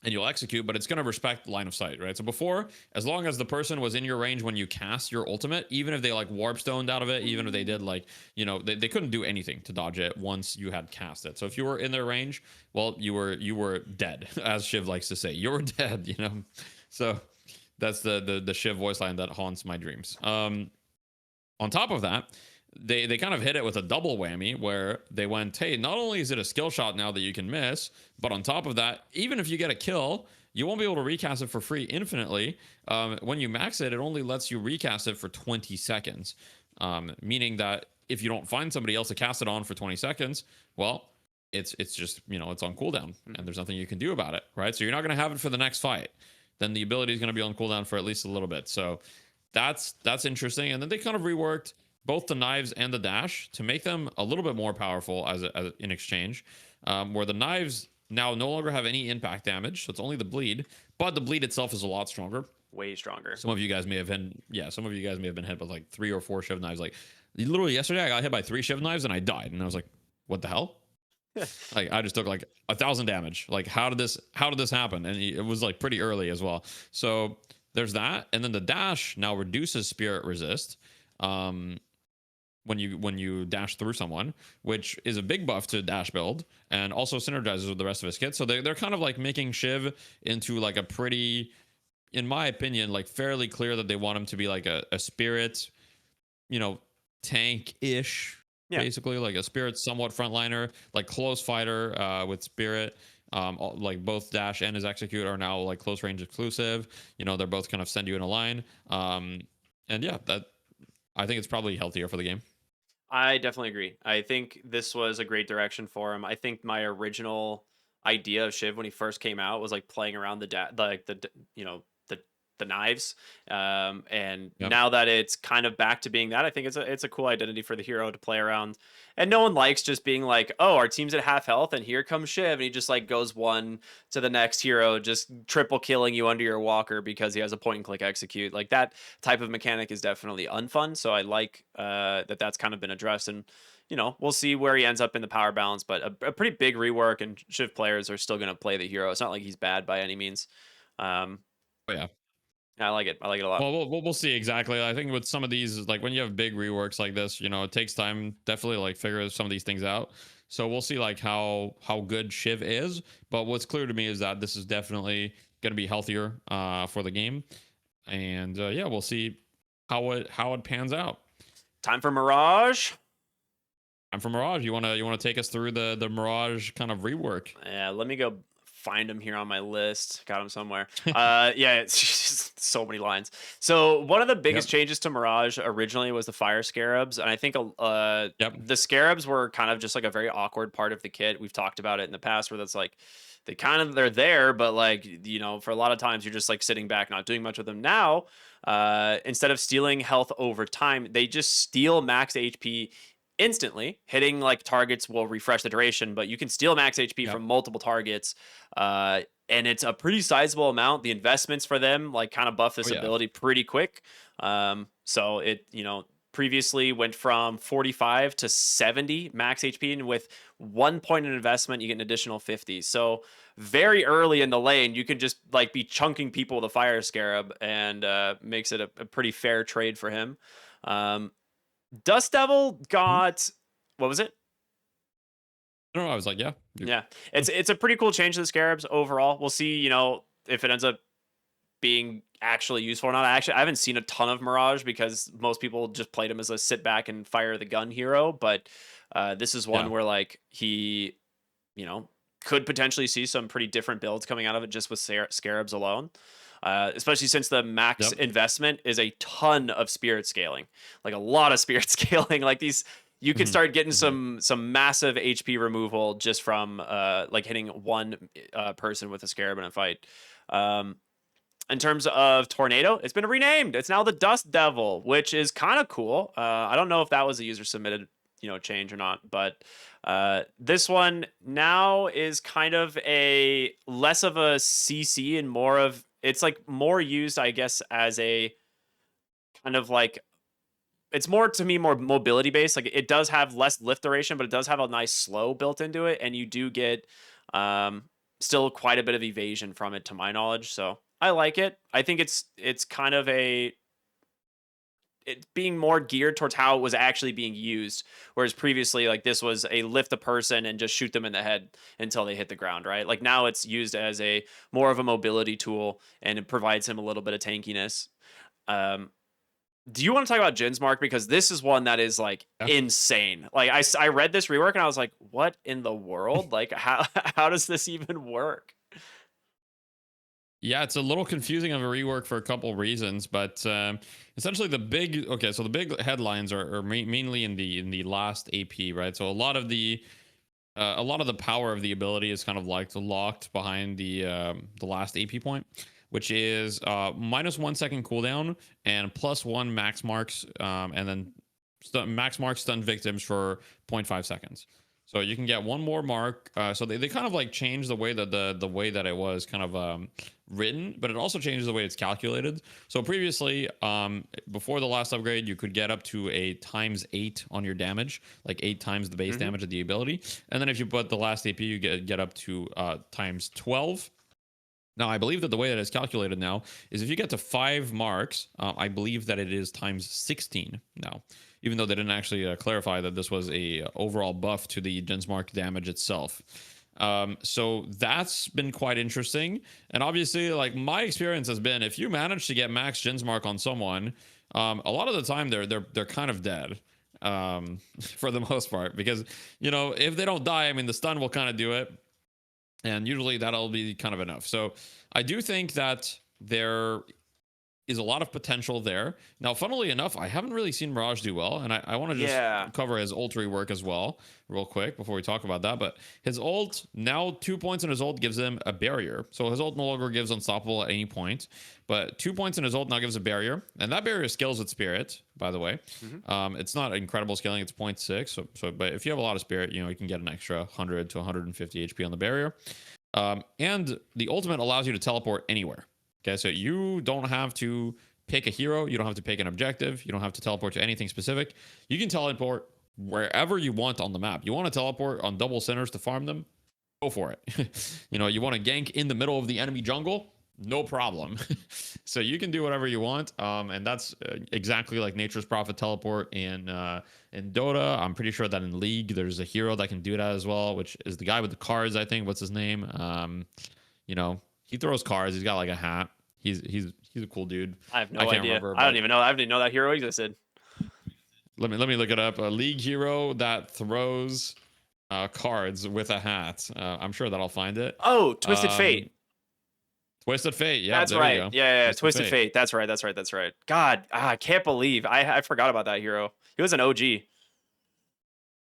and you'll execute, but it's going to respect line of sight, right? So before, as long as the person was in your range when you cast your ultimate, even if they like warp stoned out of it, even if they did like, they couldn't do anything to dodge it once you had cast it. So if you were in their range, well, you were dead, as Shiv likes to say. You were dead. So that's the Shiv voice line that haunts my dreams. On top of that, they kind of hit it with a double whammy where they went, hey, not only is it a skill shot now that you can miss, but on top of that, even if you get a kill, you won't be able to recast it for free infinitely. When you max it, it only lets you recast it for 20 seconds, meaning that if you don't find somebody else to cast it on for 20 seconds, well, it's just, it's on cooldown and there's nothing you can do about it, right? So you're not going to have it for the next fight. Then the ability is going to be on cooldown for at least a little bit. So that's interesting. And then they kind of reworked both the knives and the dash to make them a little bit more powerful as in exchange, where the knives now no longer have any impact damage, so it's only the bleed, but the bleed itself is a lot stronger. Way stronger. Some of you guys may have been hit with like 3 or 4 Shiv knives. Like literally yesterday, I got hit by 3 Shiv knives and I died, and I was like, "What the hell?" Like I just took like 1,000 damage. Like how did this happen? And it was like pretty early as well. So there's that, and then the dash now reduces spirit resist. When you dash through someone, which is a big buff to dash build and also synergizes with the rest of his kit. So they're kind of like making Shiv into like a pretty, in my opinion, like fairly clear that they want him to be like a spirit, tank-ish, basically like a spirit somewhat frontliner, like close fighter with spirit. Like both dash and his execute are now like close range exclusive. They're both kind of send you in a line. And yeah, that I think it's probably healthier for the game. I definitely agree. I think this was a great direction for him. I think my original idea of Shiv when he first came out was like playing around the knives. And Yep. now that it's kind of back to being that, I think it's a cool identity for the hero to play around. And no one likes just being like, oh, our team's at half health and here comes Shiv, and he just like goes one to the next hero, just triple killing you under your walker because he has a point and click execute. Like that type of mechanic is definitely unfun. So I like that's kind of been addressed, and we'll see where he ends up in the power balance, but a pretty big rework, and Shiv players are still going to play the hero. It's not like he's bad by any means. Oh, yeah. I like it. I like it a lot. Well, we'll see exactly. I think with some of these, like when you have big reworks like this, it takes time definitely like figure some of these things out. So we'll see like how good Shiv is. But what's clear to me is that this is definitely going to be healthier for the game, and yeah, we'll see how it pans out. Time for Mirage. I'm from Mirage. You wanna take us through the Mirage kind of rework? Yeah, let me go find him here on my list. Got him somewhere. Yeah, it's just so many lines. So one of the biggest Yep. changes to Mirage originally was the fire scarabs, and I think Yep. the scarabs were kind of just like a very awkward part of the kit. We've talked about it in the past, where that's like they're there, but like for a lot of times you're just like sitting back, not doing much with them. Now, instead of stealing health over time, they just steal max HP instantly. Hitting like targets will refresh the duration, but you can steal max HP Yep. from multiple targets. And it's a pretty sizable amount. The investments for them like kind of buff Oh this yeah. ability pretty quick. So it previously went from 45 to 70 max HP, and with 1 point in investment, you get an additional 50. So very early in the lane, you can just like be chunking people with a fire scarab, and makes it a pretty fair trade for him. Um, Dust Devil Mhm. got what was it? I don't know. I was like, yeah. Yeah, it's a pretty cool change to the scarabs overall. We'll see, if it ends up being actually useful or not. I haven't seen a ton of Mirage because most people just played him as a sit back and fire the gun hero. But this is one Yeah. where like he, could potentially see some pretty different builds coming out of it just with scarabs alone. Especially since the max Yep. investment is a ton of spirit scaling, like a lot of spirit scaling. Like these, you can Hmm. start getting Hmm. some massive HP removal just from like hitting one person with a scarab in a fight. Um, in terms of Tornado, it's been renamed. It's now the Dust Devil, which is kind of cool. I don't know if that was a user submitted, change or not, but this one now is kind of a less of a CC and more of it's like more used, I guess, as a kind of like it's more to me more mobility based. Like it does have less lift duration, but it does have a nice slow built into it, and you do get um, still quite a bit of evasion from it, to my knowledge. So I like it. I think it's kind of it being more geared towards how it was actually being used, whereas previously like this was a lift a person and just shoot them in the head until they hit the ground, right? Like now it's used as a more of a mobility tool, and it provides him a little bit of tankiness. Um, do you want to talk about Jin's Mark? Because this is one that is like Yeah. insane. Like I read this rework and I was like, what in the world? Like how how does this even work? Yeah, it's a little confusing of a rework for a couple reasons, but essentially so the big headlines are mainly in the last AP, right? So a lot of the power of the ability is kind of like locked behind the last AP point, which is -1 second cooldown and +1 max marks, and then max mark stun victims for 0.5 seconds. So you can get one more mark. So they kind of like change the way that the way that it was kind of written, but it also changes the way it's calculated. So previously, before the last upgrade, you could get up to a ×8 on your damage, like 8 times the base Hmm. damage of the ability. And then if you put the last AP, you get up to ×12. Now, I believe that the way that it's calculated now is if you get to 5 marks, I believe that it is ×16 now, even though they didn't actually clarify that this was a overall buff to the Gensmark damage itself. So that's been quite interesting. And obviously, like my experience has been, if you manage to get max Gensmark on someone, a lot of the time they're kind of dead, for the most part, because if they don't die, I mean the stun will kind of do it, and usually that'll be kind of enough. So I do think that there is a lot of potential there. Now, funnily enough, I haven't really seen Mirage do well, and I want to just Yeah. cover his ult rework as well, real quick, before we talk about that. But his ult, now 2 points in his ult gives him a barrier. So his ult no longer gives unstoppable at any point, but 2 points in his ult now gives a barrier, and that barrier scales with spirit, by the way. Hmm. It's not incredible scaling, it's 0.6. But if you have a lot of spirit, you can get an extra 100 to 150 HP on the barrier. And the ultimate allows you to teleport anywhere. Okay, so you don't have to pick a hero, you don't have to pick an objective, you don't have to teleport to anything specific. You can teleport wherever you want on the map. You want to teleport on double centers to farm them? Go for it. You want to gank in the middle of the enemy jungle? No problem. So you can do whatever you want, and that's exactly like Nature's Prophet teleport in Dota. I'm pretty sure that in League there's a hero that can do that as well, which is the guy with the cards. I think, what's his name? He throws cards. He's got like a hat. He's a cool dude. I have I no can't idea. remember, I don't but even know. I didn't know that hero existed. let me look it up. A League hero that throws cards with a hat. I'm sure that I'll find it. Oh, Twisted Um, Fate. Twisted Fate. Yeah, That's there you right. go. Yeah, Twisted Twisted Fate. Fate. That's right. That's right. That's right. God, I can't believe I forgot about that hero. He was an OG.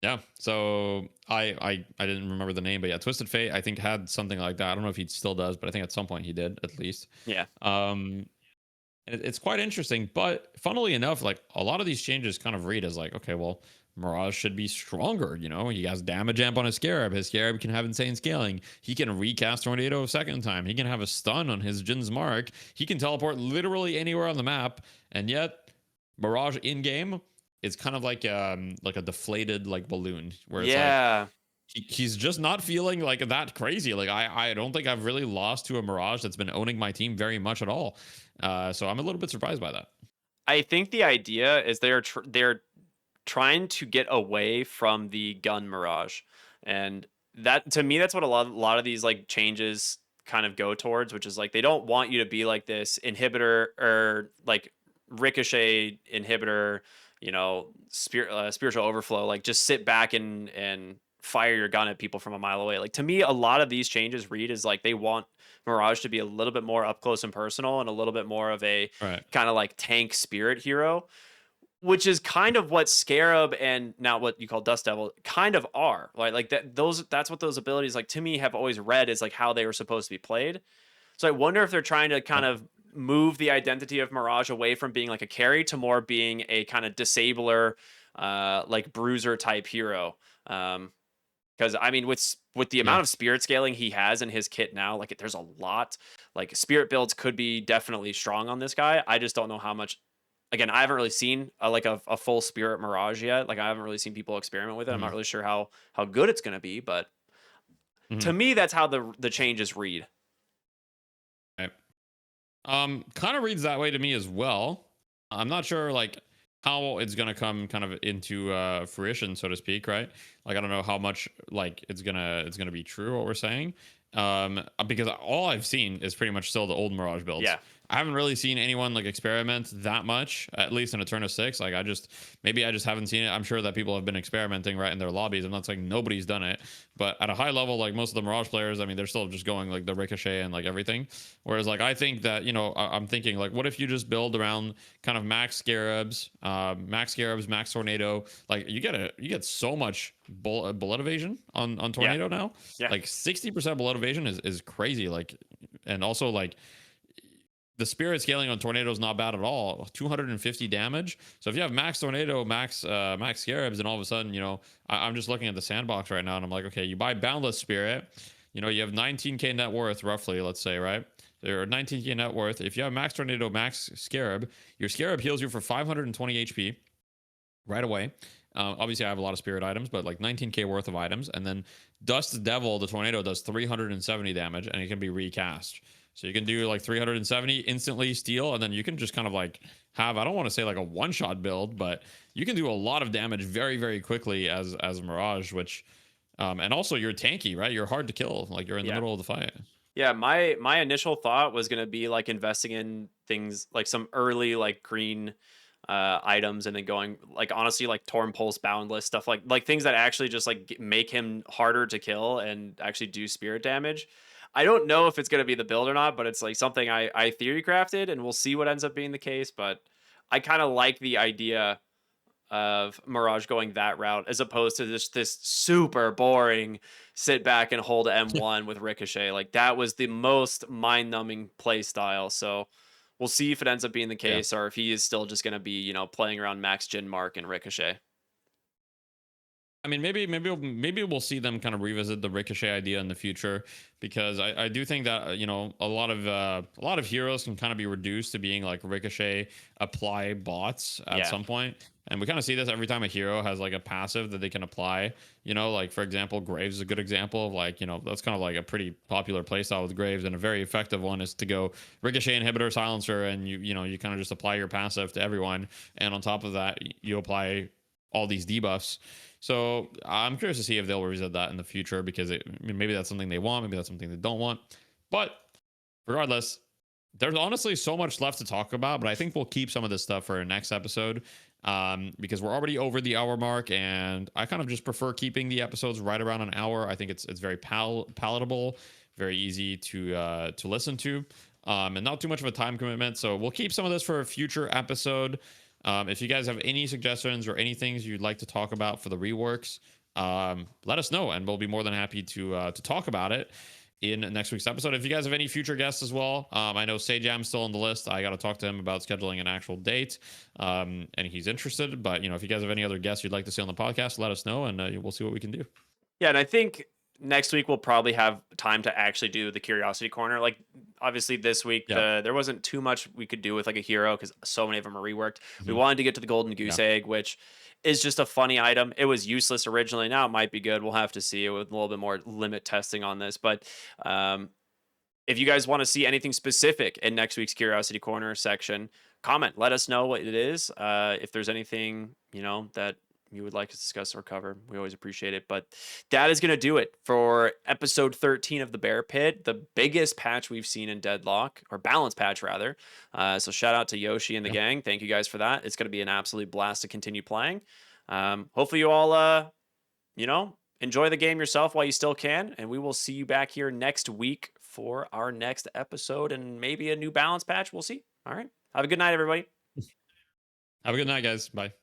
Yeah. So I didn't remember the name, but yeah, Twisted Fate I think had something like that. I don't know if he still does, but I think at some point he did at least. Yeah. Um, it's quite interesting, but funnily enough, like a lot of these changes kind of read as like, okay, well, Mirage should be stronger. You know, he has damage amp on his Scarab. His Scarab can have insane scaling. He can recast Tornado a second time. He can have a stun on his Jin's Mark. He can teleport literally anywhere on the map. And yet, Mirage in game is kind of like a deflated like balloon where it's like Yeah. he's just not feeling like that crazy. Like I don't think I've really lost to a Mirage that's been owning my team very much at all. So I'm a little bit surprised by that. I think the idea is they're trying to get away from the gun Mirage, and that to me that's what a lot of these like changes kind of go towards, which is like they don't want you to be like this inhibitor or like ricochet inhibitor, spiritual overflow, like just sit back and fire your gun at people from a mile away. Like to me, a lot of these changes read is like they want Mirage to be a little bit more up close and personal and a little bit more of a Right. kind of like tank spirit hero, which is kind of what Scarab and now what you call Dust Devil kind of are. Like that that's what those abilities like to me have always read is like how they were supposed to be played. So I wonder if they're trying to kind Yep. of move the identity of Mirage away from being like a carry to more being a kind of disabler, like bruiser type hero. Because I mean, with the Yeah. amount of spirit scaling he has in his kit now, like there's a lot. Like spirit builds could be definitely strong on this guy. I just don't know how much. Again, I haven't really seen a full spirit Mirage yet. Like I haven't really seen people experiment with it. I'm not Mhm. really sure how good it's gonna be, but to Mhm. me, that's how the changes read. Right. Kind of reads that way to me as well. I'm not sure like how it's gonna come kind of into fruition, so to speak, right? Like I don't know how much like it's gonna be true what we're saying. Because all I've seen is pretty much still the old Mirage builds. Yeah, I haven't really seen anyone like experiment that much, at least in a turn of six. Like maybe I just haven't seen it. I'm sure that people have been experimenting right in their lobbies. I'm not saying nobody's done it, but at a high level, like most of the Mirage players, I mean, they're still just going like the Ricochet and like everything. Whereas like I think that I'm thinking like, what if you just build around kind of max Scarabs, max Tornado? Like you get so much bullet evasion on yeah, Tornado now. yeah, Like 60% bullet evasion is crazy. Like, and also like the spirit scaling on Tornado is not bad at all. 250 damage. So if you have max Tornado, max Scarabs, and all of a sudden, I'm just looking at the sandbox right now, and I'm like, okay, you buy Boundless Spirit. You have 19k net worth roughly, let's say, right? There are 19k net worth. If you have max Tornado, max Scarab, your Scarab heals you for 520 HP right away. Obviously, I have a lot of spirit items, but like 19k worth of items. And then Dust Devil, the Tornado, does 370 damage, and it can be recast. So you can do like 370 instantly steal, and then you can just kind of like have, I don't want to say like a one-shot build, but you can do a lot of damage very, very quickly as Mirage, which and also you're tanky, right? You're hard to kill. Like you're in the yeah. middle of the fight. Yeah, my initial thought was gonna be like investing in things like some early like green items and then going like honestly like Torn Pulse Boundless stuff like things that actually just like make him harder to kill and actually do spirit damage. I don't know if it's gonna be the build or not, but it's like something I theory crafted and we'll see what ends up being the case. But I kind of like the idea of Mirage going that route as opposed to this super boring sit back and hold M1 with Ricochet. Like that was the most mind-numbing play style. So we'll see if it ends up being the Yeah. case or if he is still just going to be, playing around Max Jin Mark and Ricochet. I mean, maybe we'll see them kind of revisit the Ricochet idea in the future, because I do think that a lot of heroes can kind of be reduced to being like Ricochet apply bots at Yeah. some point, and we kind of see this every time a hero has like a passive that they can apply. Like for example, Graves is a good example of like that's kind of like a pretty popular playstyle with Graves, and a very effective one is to go Ricochet inhibitor silencer, and you kind of just apply your passive to everyone, and on top of that you apply all these debuffs. So I'm curious to see if they'll revisit that in the future, because maybe that's something they want, maybe that's something they don't want. But regardless, There's honestly so much left to talk about, but I think we'll keep some of this stuff for our next episode, because we're already over the hour mark, and I kind of just prefer keeping the episodes right around an hour. I think it's very palatable, very easy to listen to, and not too much of a time commitment. So we'll keep some of this for a future episode. If you guys have any suggestions or any things you'd like to talk about for the reworks, let us know, and we'll be more than happy to talk about it in next week's episode. If you guys have any future guests as well, I know Sajam's still on the list. I got to talk to him about scheduling an actual date, and he's interested. But if you guys have any other guests you'd like to see on the podcast, let us know, and we'll see what we can do. Yeah, and I think next week we'll probably have time to actually do the curiosity corner. Like obviously this week Yeah. there wasn't too much we could do with like a hero because so many of them are reworked. We Mhm. wanted to get to the golden goose Yeah. egg, which is just a funny item. It was useless originally. Now it might be good. We'll have to see it with a little bit more limit testing on this. But if you guys want to see anything specific in next week's Curiosity Corner section, comment. Let us know what it is. If there's anything, that you would like to discuss or cover, we always appreciate it. But that is going to do it for episode 13 of the Bear Pit, the biggest patch we've seen in Deadlock, or balance patch rather. So shout out to Yoshi and the Yeah. gang. Thank you guys for that. It's going to be an absolute blast to continue playing. Hopefully you all, enjoy the game yourself while you still can. And we will see you back here next week for our next episode and maybe a new balance patch. We'll see. All right. Have a good night, everybody. Have a good night, guys. Bye.